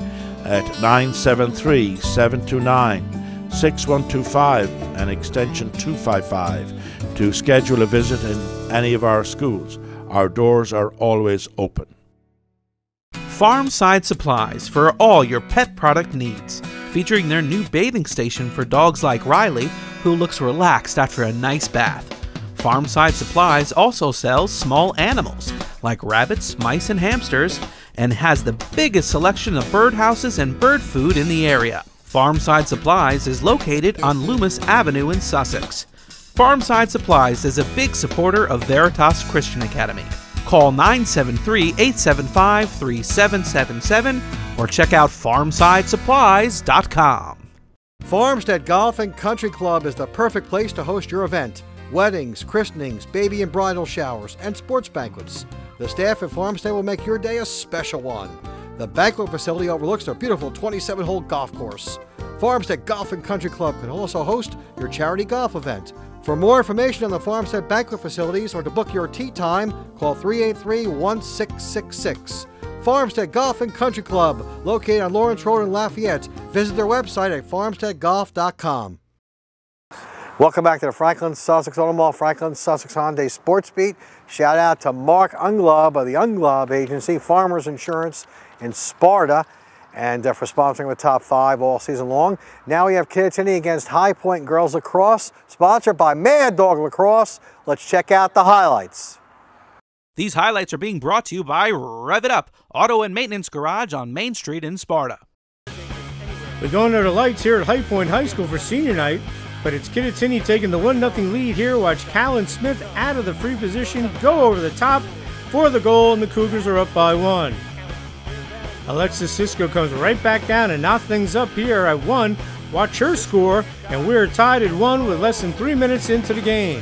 at 973-729-6125 and extension 255 to schedule a visit in any of our schools. Our doors are always open. Farmside Supplies for all your pet product needs, featuring their new bathing station for dogs like Riley, who looks relaxed after a nice bath. Farmside Supplies also sells small animals like rabbits, mice, and hamsters, and has the biggest selection of birdhouses and bird food in the area. Farmside Supplies is located on Loomis Avenue in Sussex. Farmside Supplies is a big supporter of Veritas Christian Academy. Call 973-875-3777 or check out farmsidesupplies.com. Farmstead Golf and Country Club is the perfect place to host your event. Weddings, christenings, baby and bridal showers, and sports banquets. The staff at Farmstead will make your day a special one. The banquet facility overlooks their beautiful 27-hole golf course. Farmstead Golf and Country Club can also host your charity golf event. For more information on the Farmstead banquet facilities or to book your tee time, call 383-1666. Farmstead Golf and Country Club, located on Lawrence Road in Lafayette. Visit their website at farmsteadgolf.com. Welcome back to the Franklin Sussex Automall, Franklin Sussex Hyundai Sports Beat. Shout out to Mark Unglob of the Unglob Agency, Farmers Insurance in Sparta, and for sponsoring the top 5 all season long. Now we have Kittatinny against High Point Girls Lacrosse, sponsored by Mad Dog Lacrosse. Let's check out the highlights. These highlights are being brought to you by Rev It Up, Auto and Maintenance Garage on Main Street in Sparta. We're going to the lights here at High Point High School for senior night. But it's Kittatinny taking the 1-0 lead here. Watch Callan Smith out of the free position, go over the top for the goal, and the Cougars are up by 1. Alexis Cisco comes right back down and knocks things up here at 1. Watch her score, and we're tied at 1 with less than 3 minutes into the game.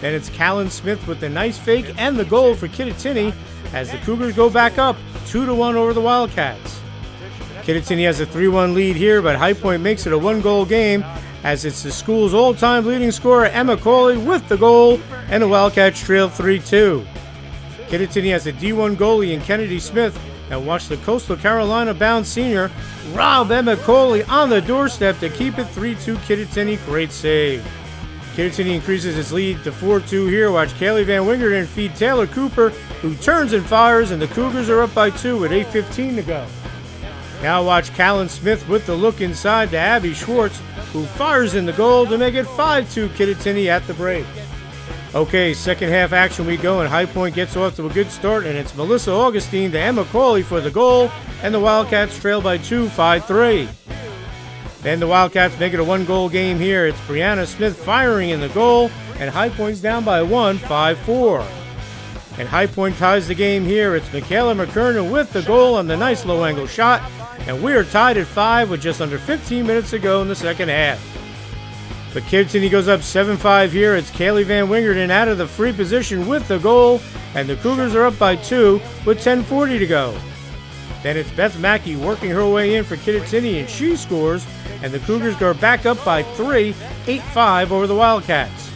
Then it's Callan Smith with the nice fake and the goal for Kittatinny as the Cougars go back up 2-1 over the Wildcats. Kittatinny has a 3-1 lead here, but High Point makes it a 1-goal game, as it's the school's all-time leading scorer, Emma Coley, with the goal, and the Wildcats trail 3-2. Kittatinny has a D1 goalie in Kennedy Smith, and watch the Coastal Carolina-bound senior rob Emma Coley on the doorstep to keep it 3-2 Kittatinny. Great save. Kittatinny increases its lead to 4-2 here. Watch Kaylee Van Wingerden feed Taylor Cooper, who turns and fires, and the Cougars are up by 2 with 8:15 to go. Now watch Callan Smith with the look inside to Abby Schwartz, who fires in the goal to make it 5-2 Kittatinny at the break. Okay, second half action we go, and High Point gets off to a good start, and it's Melissa Augustine to Emma Coley for the goal, and the Wildcats trail by 2, 5-3. Then the Wildcats make it a 1-goal game here. It's Brianna Smith firing in the goal, and High Point's down by 1, 5-4. And High Point ties the game here. It's Michaela McKernan with the goal on the nice low-angle shot, and we are tied at 5 with just under 15 minutes to go in the second half. But Kittatinny goes up 7-5 here. It's Kaylee Van Wingerden out of the free position with the goal, and the Cougars are up by 2 with 10:40 to go. Then it's Beth Mackey working her way in for Kittatinny, and she scores, and the Cougars go back up by 3, 8-5 over the Wildcats.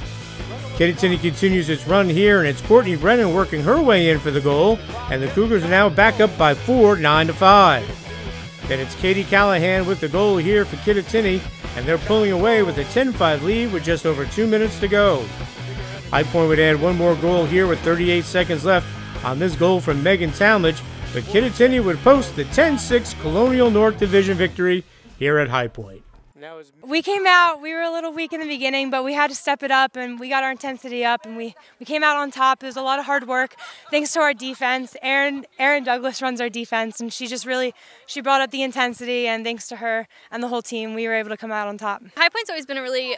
Kittatinny continues its run here, and it's Courtney Brennan working her way in for the goal, and the Cougars are now back up by 4, 9-5. Then it's Katie Callahan with the goal here for Kittatinny, and they're pulling away with a 10-5 lead with just over 2 minutes to go. High Point would add one more goal here with 38 seconds left on this goal from Megan Talmadge, but Kittatinny would post the 10-6 Colonial North Division victory here at High Point. We came out, we were a little weak in the beginning, but we had to step it up, and we got our intensity up, and we came out on top. It was a lot of hard work thanks to our defense. Erin Douglas runs our defense, and she brought up the intensity, and thanks to her and the whole team, we were able to come out on top. High Point's always been a really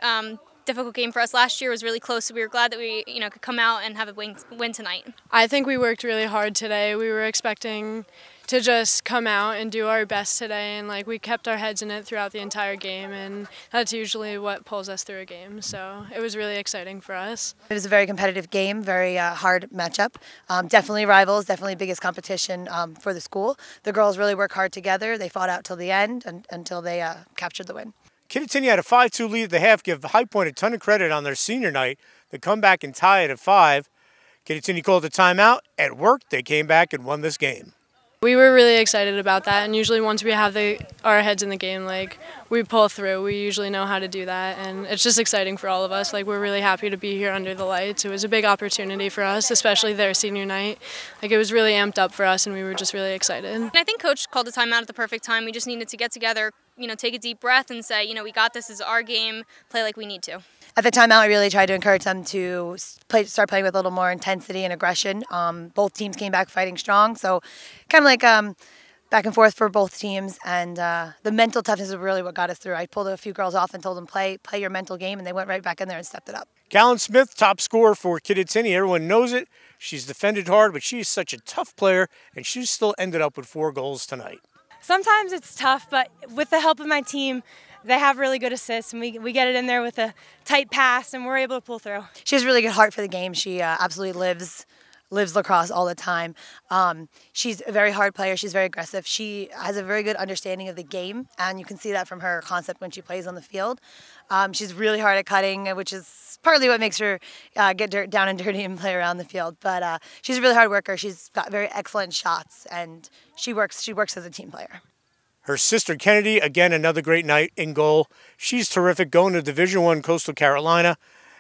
difficult game for us. Last year was really close, so we were glad that we could come out and have a win tonight. I think we worked really hard today. We were expecting to just come out and do our best today, and like we kept our heads in it throughout the entire game, and that's usually what pulls us through a game. So it was really exciting for us. It was a very competitive game, very hard matchup. Definitely rivals, definitely biggest competition for the school. The girls really work hard together. They fought out till the end until they captured the win. Kittatinny had a 5-2 lead at the half, give High Point a ton of credit on their senior night. They come back and tie it at 5. Kittatinny called a timeout. At work, they came back and won this game. We were really excited about that, and usually once we have our heads in the game, like we pull through. We usually know how to do that, and it's just exciting for all of us. Like we're really happy to be here under the lights. It was a big opportunity for us, especially their senior night. Like it was really amped up for us, and we were just really excited. And I think Coach called the timeout at the perfect time. We just needed to get together, take a deep breath and say, we got this. This is our game. Play like we need to. At the timeout, I really tried to encourage them to start playing with a little more intensity and aggression. Both teams came back fighting strong, so kind of like back and forth for both teams. And the mental toughness is really what got us through. I pulled a few girls off and told them, play your mental game, and they went right back in there and stepped it up. Callan Smith, top scorer for Kittatinny. Everyone knows it. She's defended hard, but she's such a tough player, and she still ended up with 4 goals tonight. Sometimes it's tough, but with the help of my team, they have really good assists, and we get it in there with a tight pass, and we're able to pull through. She has a really good heart for the game. She absolutely lives lacrosse all the time. She's a very hard player. She's very aggressive. She has a very good understanding of the game, and you can see that from her concept when she plays on the field. She's really hard at cutting, which is partly what makes her get down and dirty and play around the field. But she's a really hard worker. She's got very excellent shots, and she works as a team player. Her sister Kennedy, again, another great night in goal. She's terrific, going to Division I Coastal Carolina.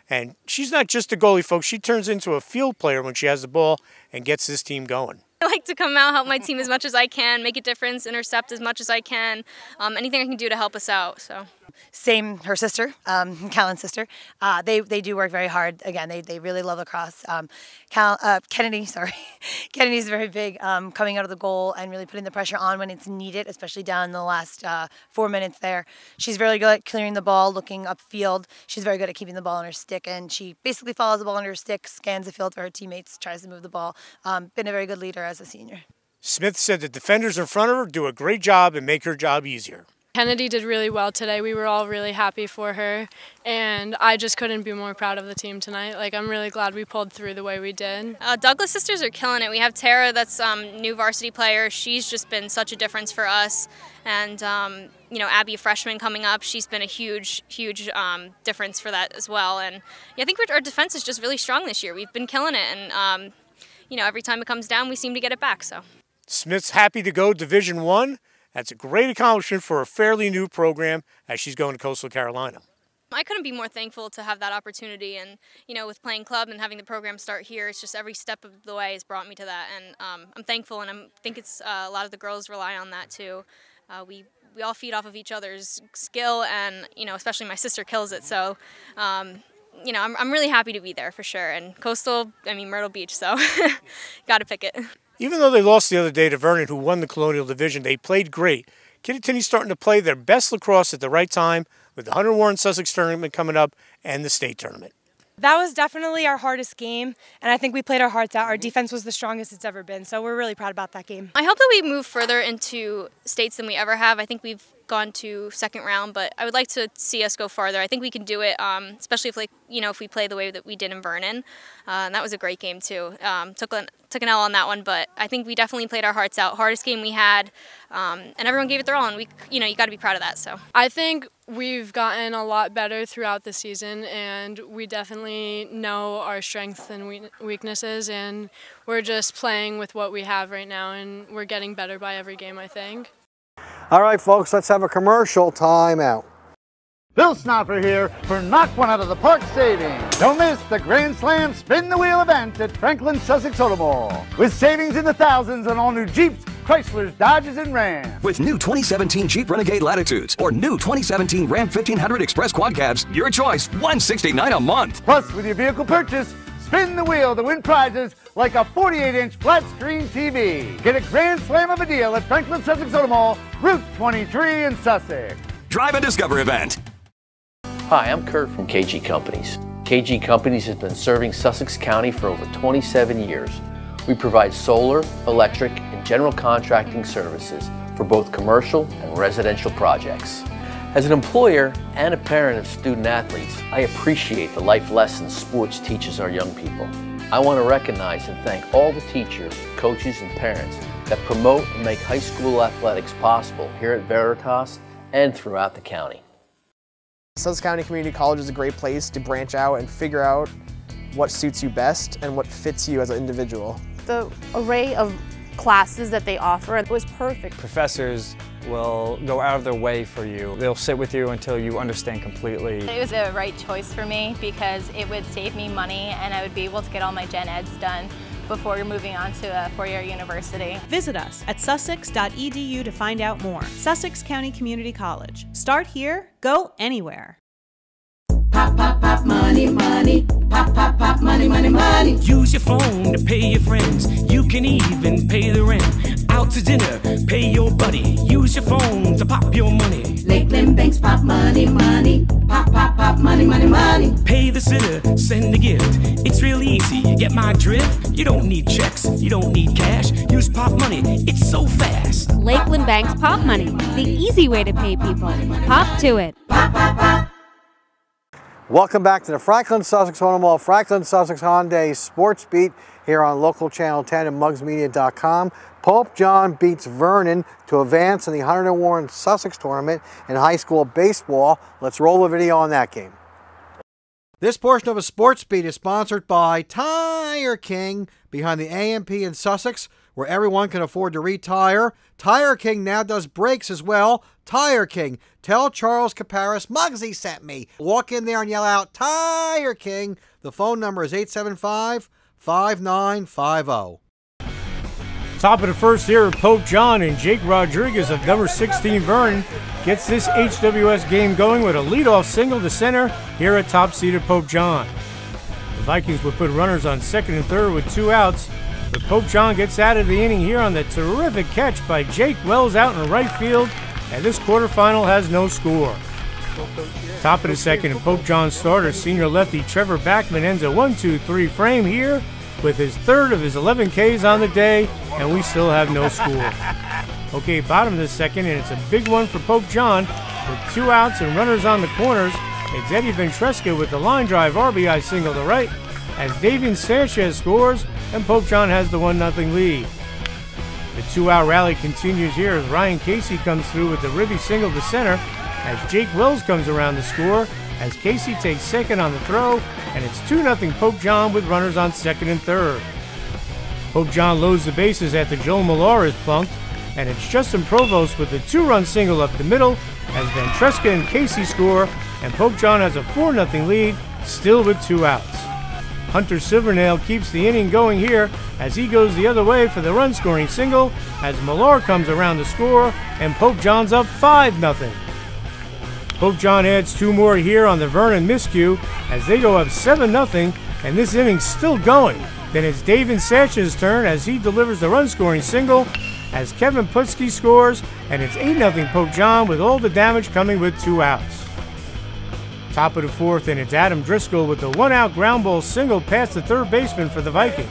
And she's not just a goalie, folks. She turns into a field player when she has the ball and gets this team going. I like to come out, help my team as much as I can, make a difference, intercept as much as I can, anything I can do to help us out. So. Same, her sister, Callan's sister. They do work very hard. Again, they really love lacrosse. Kennedy's very big, coming out of the goal and really putting the pressure on when it's needed, especially down in the last 4 minutes there. She's very good at clearing the ball, looking upfield. She's very good at keeping the ball on her stick, and she basically follows the ball on her stick, scans the field for her teammates, tries to move the ball. Been a very good leader as a senior. Smith said the defenders in front of her do a great job and make her job easier. Kennedy did really well today. We were all really happy for her, and I just couldn't be more proud of the team tonight. Like, I'm really glad we pulled through the way we did. Douglas sisters are killing it. We have Tara, that's new varsity player. She's just been such a difference for us. And, Abby, a freshman coming up, she's been a huge difference for that as well. And I think our defense is just really strong this year. We've been killing it, and, every time it comes down, we seem to get it back. So Smith's happy to go Division I. That's a great accomplishment for a fairly new program as she's going to Coastal Carolina. I couldn't be more thankful to have that opportunity, and with playing club and having the program start here, it's just every step of the way has brought me to that, and I'm thankful, and I think it's a lot of the girls rely on that too. We all feed off of each other's skill, and especially my sister kills it, so I'm really happy to be there for sure. And Coastal, Myrtle Beach, so got to pick it. Even though they lost the other day to Vernon, who won the Colonial Division, they played great. Kittatinny's starting to play their best lacrosse at the right time with the Hunter Warren Sussex tournament coming up and the state tournament. That was definitely our hardest game, and I think we played our hearts out. Our defense was the strongest it's ever been, so we're really proud about that game. I hope that we move further into states than we ever have. I think we've gone to second round, but I would like to see us go farther. I think we can do it, especially if we play the way that we did in Vernon. And that was a great game too. Took an L on that one, but I think we definitely played our hearts out. Hardest game we had, and everyone gave it their all, and you got to be proud of that. So I think we've gotten a lot better throughout the season, and we definitely know our strengths and weaknesses, and we're just playing with what we have right now, and we're getting better by every game, I think. All right, folks, let's have a commercial timeout. Bill Snopper here for Knock One Out of the Park Savings. Don't miss the Grand Slam Spin the Wheel event at Franklin Sussex Automall. With savings in the thousands on all new Jeeps, Chryslers, Dodges, and Rams. With new 2017 Jeep Renegade Latitudes or new 2017 Ram 1500 Express Quad Cabs, your choice, $169 a month. Plus, with your vehicle purchase, spin the wheel to win prizes like a 48-inch flat-screen TV. Get a grand slam of a deal at Franklin Sussex Automall, Route 23 in Sussex. Drive and Discover event. Hi, I'm Kurt from KG Companies. KG Companies has been serving Sussex County for over 27 years. We provide solar, electric, and general contracting services for both commercial and residential projects. As an employer and a parent of student athletes, I appreciate the life lessons sports teaches our young people. I want to recognize and thank all the teachers, coaches, and parents that promote and make high school athletics possible here at Veritas and throughout the county. Sussex County Community College is a great place to branch out and figure out what suits you best and what fits you as an individual. The array of classes that they offer was perfect. Professors will go out of their way for you. They'll sit with you until you understand completely. It was a right choice for me because it would save me money and I would be able to get all my gen eds done before you're moving on to a four-year university. Visit us at sussex.edu to find out more. Sussex County Community College. Start here, go anywhere. Pop, pop, pop, money, money. Pop, pop, pop, money, money, money. Use your phone to pay your friends. You can even pay the rent. Out to dinner, pay your buddy. Use your phone to pop your money. Lakeland Banks, pop money, money. Pop, pop, pop, money, money, money. Pay the sitter, send a gift. It's real easy, you get my drift? You don't need checks, you don't need cash. Use Pop Money, it's so fast. Lakeland Bank's Pop Money, the easy way to pay people. Pop to it. Pop, pop, pop. Welcome back to the Franklin Sussex Automall, Franklin Sussex Hyundai Sports Beat here on local channel 10 and mugsmedia.com. Pope John beats Vernon to advance in the Hunter & Warren Sussex tournament in high school baseball. Let's roll a video on that game. This portion of a Sports Beat is sponsored by Tire King, behind the AMP in Sussex, where everyone can afford to retire. Tire King now does brakes as well. Tire King. Tell Charles Caparis Muggsy sent me. Walk in there and yell out, Tire King. The phone number is 875-5950. Top of the first here, Pope John and Jake Rodriguez of number 16 Vernon gets this HWS game going with a leadoff single to center here at top-seeded Pope John. The Vikings would put runners on second and third with 2 outs, but Pope John gets out of the inning here on the terrific catch by Jake Wells out in right field, and this quarterfinal has no score. Top of the second, and Pope John starter, senior lefty Trevor Backman ends a 1-2-3 frame here with his third of his 11 Ks on the day, and we still have no score. Okay, bottom of the second, and it's a big one for Pope John with 2 outs and runners on the corners. It's Eddie Ventresca with the line drive RBI single to right as Davian Sanchez scores, and Pope John has the 1-0 lead. The 2-out rally continues here as Ryan Casey comes through with the ribby single to center as Jake Wells comes around to score as Casey takes second on the throw, and it's 2-0 Pope John with runners on second and third. Pope John loads the bases after Joel Millar is plunked, and it's Justin Provost with the 2-run single up the middle as Ventresca and Casey score, and Pope John has a 4-0 lead, still with 2 outs. Hunter Silvernail keeps the inning going here as he goes the other way for the run-scoring single as Millar comes around to score, and Pope John's up 5-0. Pope John adds 2 more here on the Vernon miscue as they go up 7-0, and this inning's still going. Then it's David Satch's turn as he delivers the run-scoring single as Kevin Putsky scores, and it's 8-0 Pope John with all the damage coming with 2 outs. Top of the fourth, and it's Adam Driscoll with the 1-out ground ball single past the third baseman for the Vikings.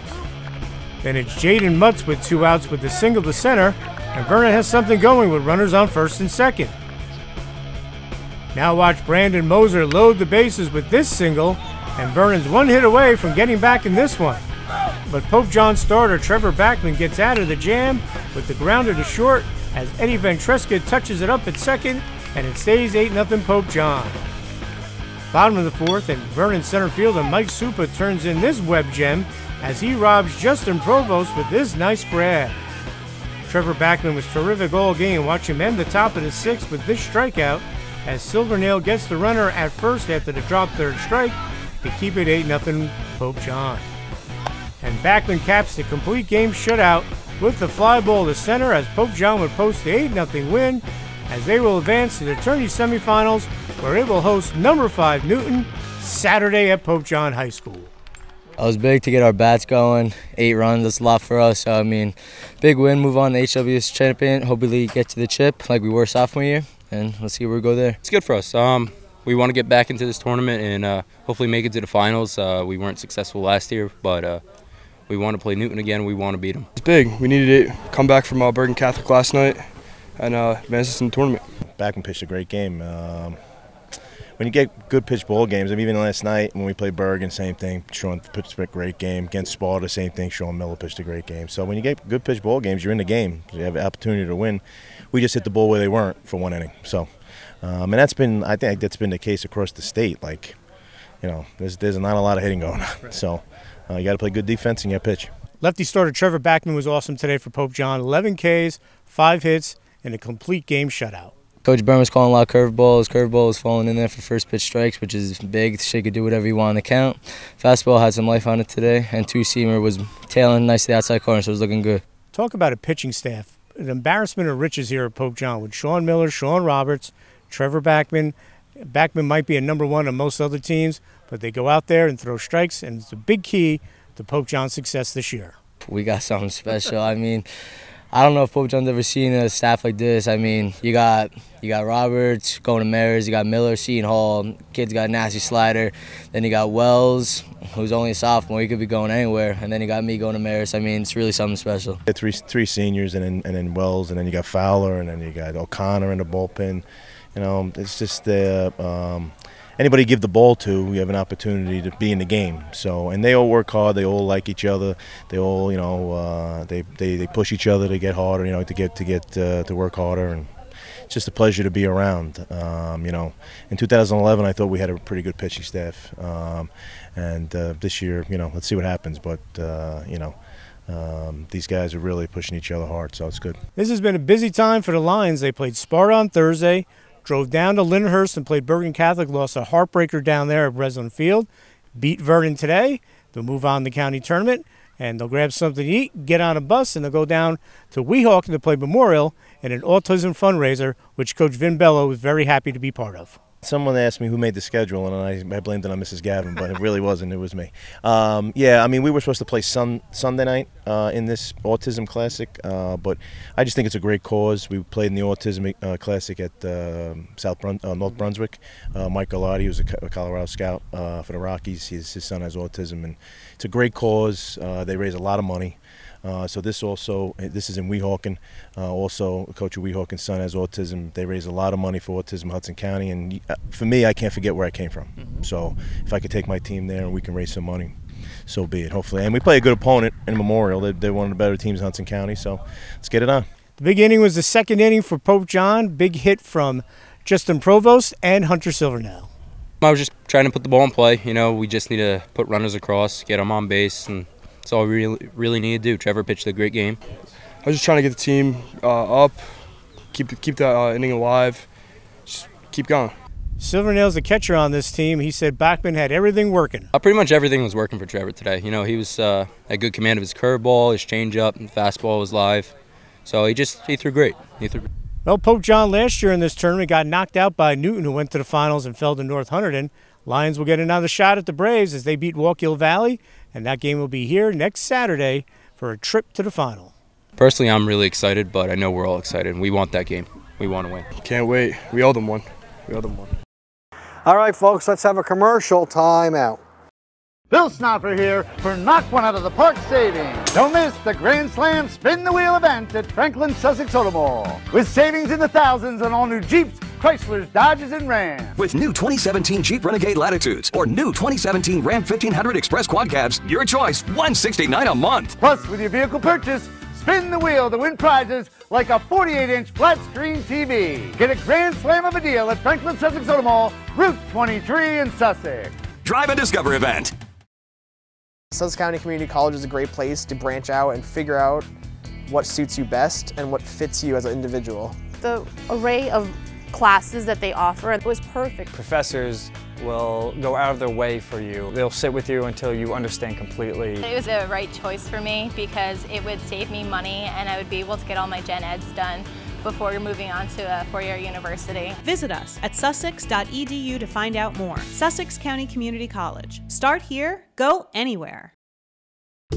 Then it's Jaden Mutz with 2 outs with the single to center, and Vernon has something going with runners on first and second. Now watch Brandon Moser load the bases with this single, and Vernon's 1 hit away from getting back in this one. But Pope John starter Trevor Backman gets out of the jam with the grounder to short as Eddie Ventresca touches it up at second, and it stays 8-0 Pope John. Bottom of the fourth, and Vernon center fielder Mike Supa turns in this web gem as he robs Justin Provost with this nice grab. Trevor Backman was terrific all game. Watch him end the top of the sixth with this strikeout as Silvernail gets the runner at first after the drop third strike to keep it 8-0 Pope John. And Backman caps the complete game shutout with the fly ball to center as Pope John would post the 8-0 win as they will advance to the tourney semifinals where it will host number 5 Newton Saturday at Pope John High School. It was big to get our bats going. 8 runs, that's a lot for us. So, I mean, big win, move on to HWS champion. Hopefully get to the chip like we were sophomore year, and let's see where we go there. It's good for us. We want to get back into this tournament and hopefully make it to the finals. We weren't successful last year, but We want to play Newton again. We want to beat them. It's big. We needed it. Come back from Bergen Catholic last night and advance us in the tournament. Backman pitched a great game. When you get good pitch ball games, I mean, even last night when we played Bergen, same thing. Sean pitched a great game. Against Sparta, same thing. Sean Miller pitched a great game. So when you get good pitch ball games, you're in the game. You have an opportunity to win. We just hit the ball where they weren't for one inning. So, and I think that's been the case across the state. Like, you know, there's not a lot of hitting going on. So you got to play good defense and you got to pitch. Lefty starter Trevor Backman was awesome today for Pope John. 11 Ks, 5 hits, and a complete game shutout. Coach Vernon was calling a lot of curveballs. Curveball was falling in there for first pitch strikes, which is big. She could do whatever you want on the count. Fastball had some life on it today, and two-seamer was tailing nice to the outside corner, so it was looking good. Talk about a pitching staff. An embarrassment of riches here at Pope John with Sean Miller, Sean Roberts, Trevor Backman. Backman might be a #1 on most other teams, but they go out there and throw strikes, and it's a big key to Pope John's success this year. We got something special. I mean, I don't know if Pope John's ever seen a staff like this. I mean, you got Roberts going to Maris, you got Miller, Seton Hall, kid's got a nasty slider, then you got Wells, who's only a sophomore, he could be going anywhere, and then you got me going to Maris. I mean, it's really something special. Three seniors, and then Wells, and then you got Fowler, and then you got O'Connor in the bullpen. You know, it's just anybody you give the ball to, you have an opportunity to be in the game. So, and they all work hard. They all like each other. They all, you know, they push each other to get harder. You know, to work harder, and it's just a pleasure to be around. You know, in 2011, I thought we had a pretty good pitching staff, and this year, you know, let's see what happens. But you know. These guys are really pushing each other hard, so it's good. This has been a busy time for the Lions. They played Sparta on Thursday, drove down to Lyndhurst and played Bergen Catholic, lost a heartbreaker down there at Breslin Field, beat Vernon today. They'll move on to the county tournament, and they'll grab something to eat, get on a bus, and they'll go down to Weehawken to play Memorial in an autism fundraiser, which Coach Vin Bello was very happy to be part of. Someone asked me who made the schedule, and I blamed it on Mrs. Gavin, but it really wasn't. It was me. Yeah, I mean, we were supposed to play Sunday night in this Autism Classic, but I just think it's a great cause. We played in the Autism Classic at North Brunswick. Mike Galati, who's a Colorado scout for the Rockies, his son has autism, and it's a great cause. They raise a lot of money. So this is in Weehawken. Also, Coach of Weehawken's son has autism. They raise a lot of money for autism in Hudson County, and for me, I can't forget where I came from. So if I could take my team there and we can raise some money, so be it, hopefully. And we play a good opponent in Memorial. They're one of the better teams in Hudson County, so let's get it on. The big inning was the second inning for Pope John. Big hit from Justin Provost and Hunter Silvernail. I was just trying to put the ball in play. You know, we just need to put runners across, get them on base, and that's all we really need to do. Trevor pitched a great game. I was just trying to get the team up, keep the inning alive, just keep going. Silvernail's the catcher on this team. He said Backman had everything working. Pretty much everything was working for Trevor today. You know, he was at good command of his curveball, his changeup, and fastball was live. So he threw great. Well, Pope John last year in this tournament got knocked out by Newton, who went to the finals and fell to North Hunterdon. Lions will get another shot at the Braves as they beat Wallkill Valley, and that game will be here next Saturday for a trip to the final. Personally, I'm really excited, but I know we're all excited. We want that game. We want to win. Can't wait. We owe them one. All right, folks, let's have a commercial timeout. Bill Snopper here for Knock One Out of the Park Savings. Don't miss the Grand Slam Spin the Wheel event at Franklin Sussex Automall. With savings in the thousands on all new Jeeps, Chryslers, Dodges, and Rams. With new 2017 Jeep Renegade Latitudes or new 2017 Ram 1500 Express Quad Cabs, your choice, $169 a month. Plus, with your vehicle purchase, spin the wheel to win prizes like a 48-inch flat-screen TV. Get a grand slam of a deal at Franklin Sussex Automall, Route 23 in Sussex. Drive and Discover event. Sussex County Community College is a great place to branch out and figure out what suits you best and what fits you as an individual. The array of classes that they offer, it was perfect. Professors will go out of their way for you. They'll sit with you until you understand completely. It was the right choice for me because it would save me money and I would be able to get all my gen eds done before moving on to a four-year university. Visit us at sussex.edu to find out more. Sussex County Community College. Start here, go anywhere.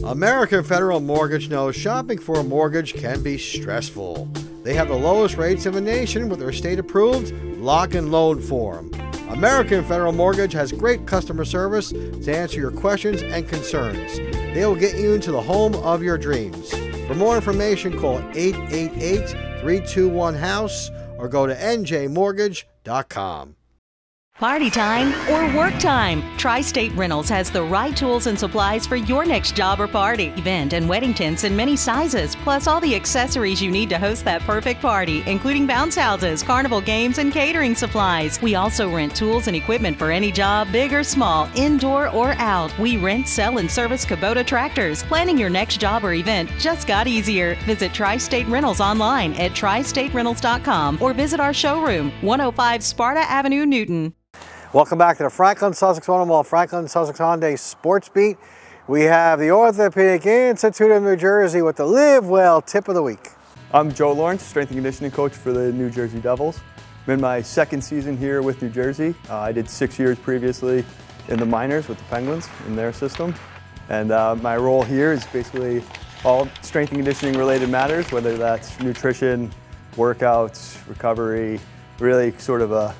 American Federal Mortgage knows shopping for a mortgage can be stressful. They have the lowest rates in the nation with their state-approved lock and loan form. American Federal Mortgage has great customer service to answer your questions and concerns. They will get you into the home of your dreams. For more information, call 888-321-HOUSE or go to njmortgage.com. Party time or work time? Tri-State Rentals has the right tools and supplies for your next job or party, event, and wedding tents in many sizes, plus all the accessories you need to host that perfect party, including bounce houses, carnival games, and catering supplies. We also rent tools and equipment for any job, big or small, indoor or out. We rent, sell, and service Kubota tractors. Planning your next job or event just got easier. Visit Tri-State Rentals online at tristaterentals.com or visit our showroom, 105 Sparta Avenue, Newton. Welcome back to the Franklin Sussex Automall, Franklin Sussex Hyundai Sports Beat. We have the Orthopedic Institute of New Jersey with the Live Well Tip of the Week. I'm Joe Lawrence, strength and conditioning coach for the New Jersey Devils. I'm in my second season here with New Jersey. I did 6 years previously in the minors with the Penguins in their system. And my role here is basically all strength and conditioning related matters, whether that's nutrition, workouts, recovery, really sort of the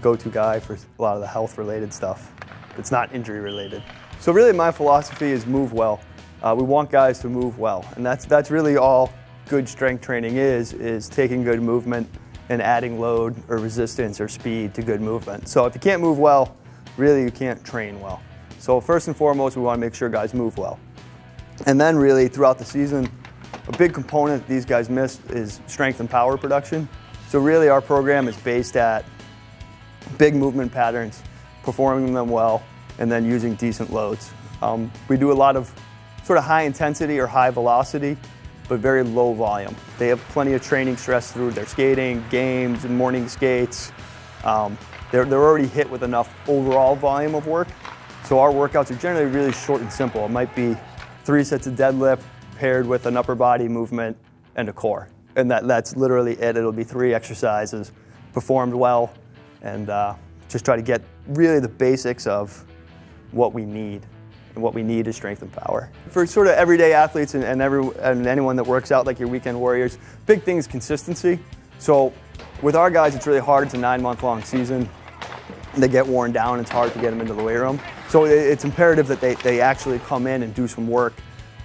go-to guy for a lot of the health-related stuff. It's not injury-related. So really my philosophy is move well. We want guys to move well, and that's really all good strength training is taking good movement and adding load or resistance or speed to good movement. So if you can't move well, really you can't train well. So first and foremost, we want to make sure guys move well. And then really throughout the season, a big component these guys miss is strength and power production. So really our program is based at big movement patterns, performing them well, and then using decent loads. We do a lot of sort of high intensity or high velocity, but very low volume. They have plenty of training stress through their skating, games, and morning skates. They're already hit with enough overall volume of work. So our workouts are generally really short and simple. It might be 3 sets of deadlift paired with an upper body movement and a core. And that's literally it. It'll be 3 exercises performed well, and just try to get really the basics of what we need. And what we need is strength and power. For sort of everyday athletes and anyone that works out like your weekend warriors, big thing is consistency. So with our guys, it's really hard. It's a 9-month-long season. They get worn down. It's hard to get them into the weight room. So it's imperative that they actually come in and do some work.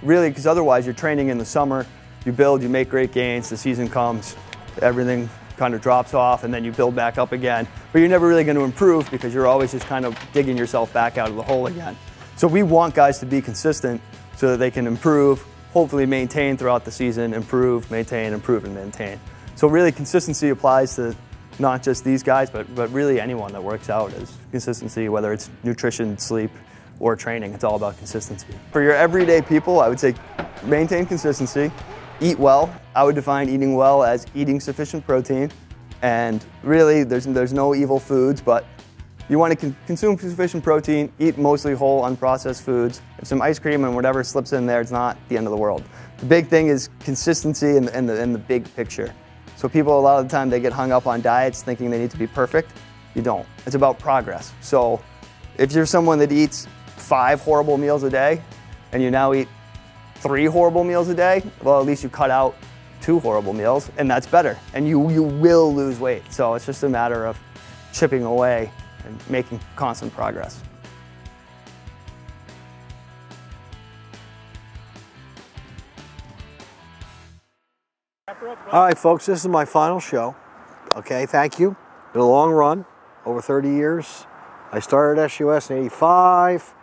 Really, because otherwise you're training in the summer, you build, you make great gains, the season comes, everything kind of drops off, and then you build back up again. But you're never really going to improve because you're always just kind of digging yourself back out of the hole again. So we want guys to be consistent so that they can improve, hopefully maintain throughout the season, improve, maintain, improve, and maintain. So really consistency applies to not just these guys, but really anyone that works out is consistency, whether it's nutrition, sleep, or training. It's all about consistency. For your everyday people, I would say maintain consistency, eat well. I would define eating well as eating sufficient protein, and really there's no evil foods, but you want to consume sufficient protein, eat mostly whole, unprocessed foods. If some ice cream and whatever slips in there, it's not the end of the world. The big thing is consistency and the big picture. So people, a lot of the time, they get hung up on diets thinking they need to be perfect. You don't. It's about progress. So if you're someone that eats 5 horrible meals a day and you now eat 3 horrible meals a day, well, at least you cut out 2 horrible meals, and that's better. And you will lose weight. So it's just a matter of chipping away and making constant progress. All right, folks, this is my final show. Okay, thank you. Been a long run, over 30 years. I started at SUS in '85.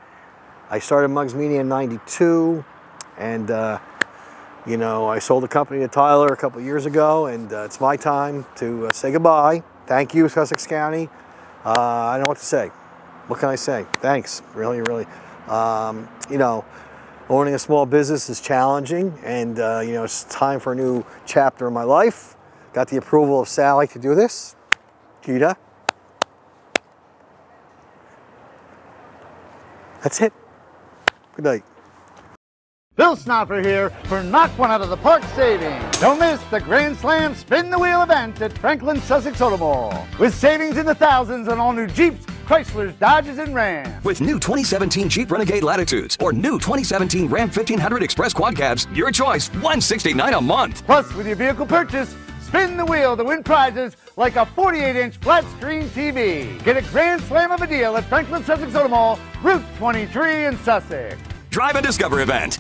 I started Muggs Media in '92, and you know, I sold the company to Tyler a couple years ago, and it's my time to say goodbye. Thank you, Sussex County. I don't know what to say. What can I say? Thanks, really, really. You know, owning a small business is challenging, and you know, it's time for a new chapter in my life. Got the approval of Sally to do this. Gita. That's it. Good night. Bill Snopper here for Knock One Out of the Park Savings. Don't miss the Grand Slam Spin the Wheel event at Franklin Sussex Automall. With savings in the thousands on all new Jeeps, Chryslers, Dodges, and Rams. With new 2017 Jeep Renegade Latitudes or new 2017 Ram 1500 Express Quad Cabs, your choice, $169 a month. Plus, with your vehicle purchase, Spin the wheel to win prizes like a 48-inch flat-screen TV. Get a grand slam of a deal at Franklin Sussex Automall, Route 23 in Sussex. Drive and Discover event.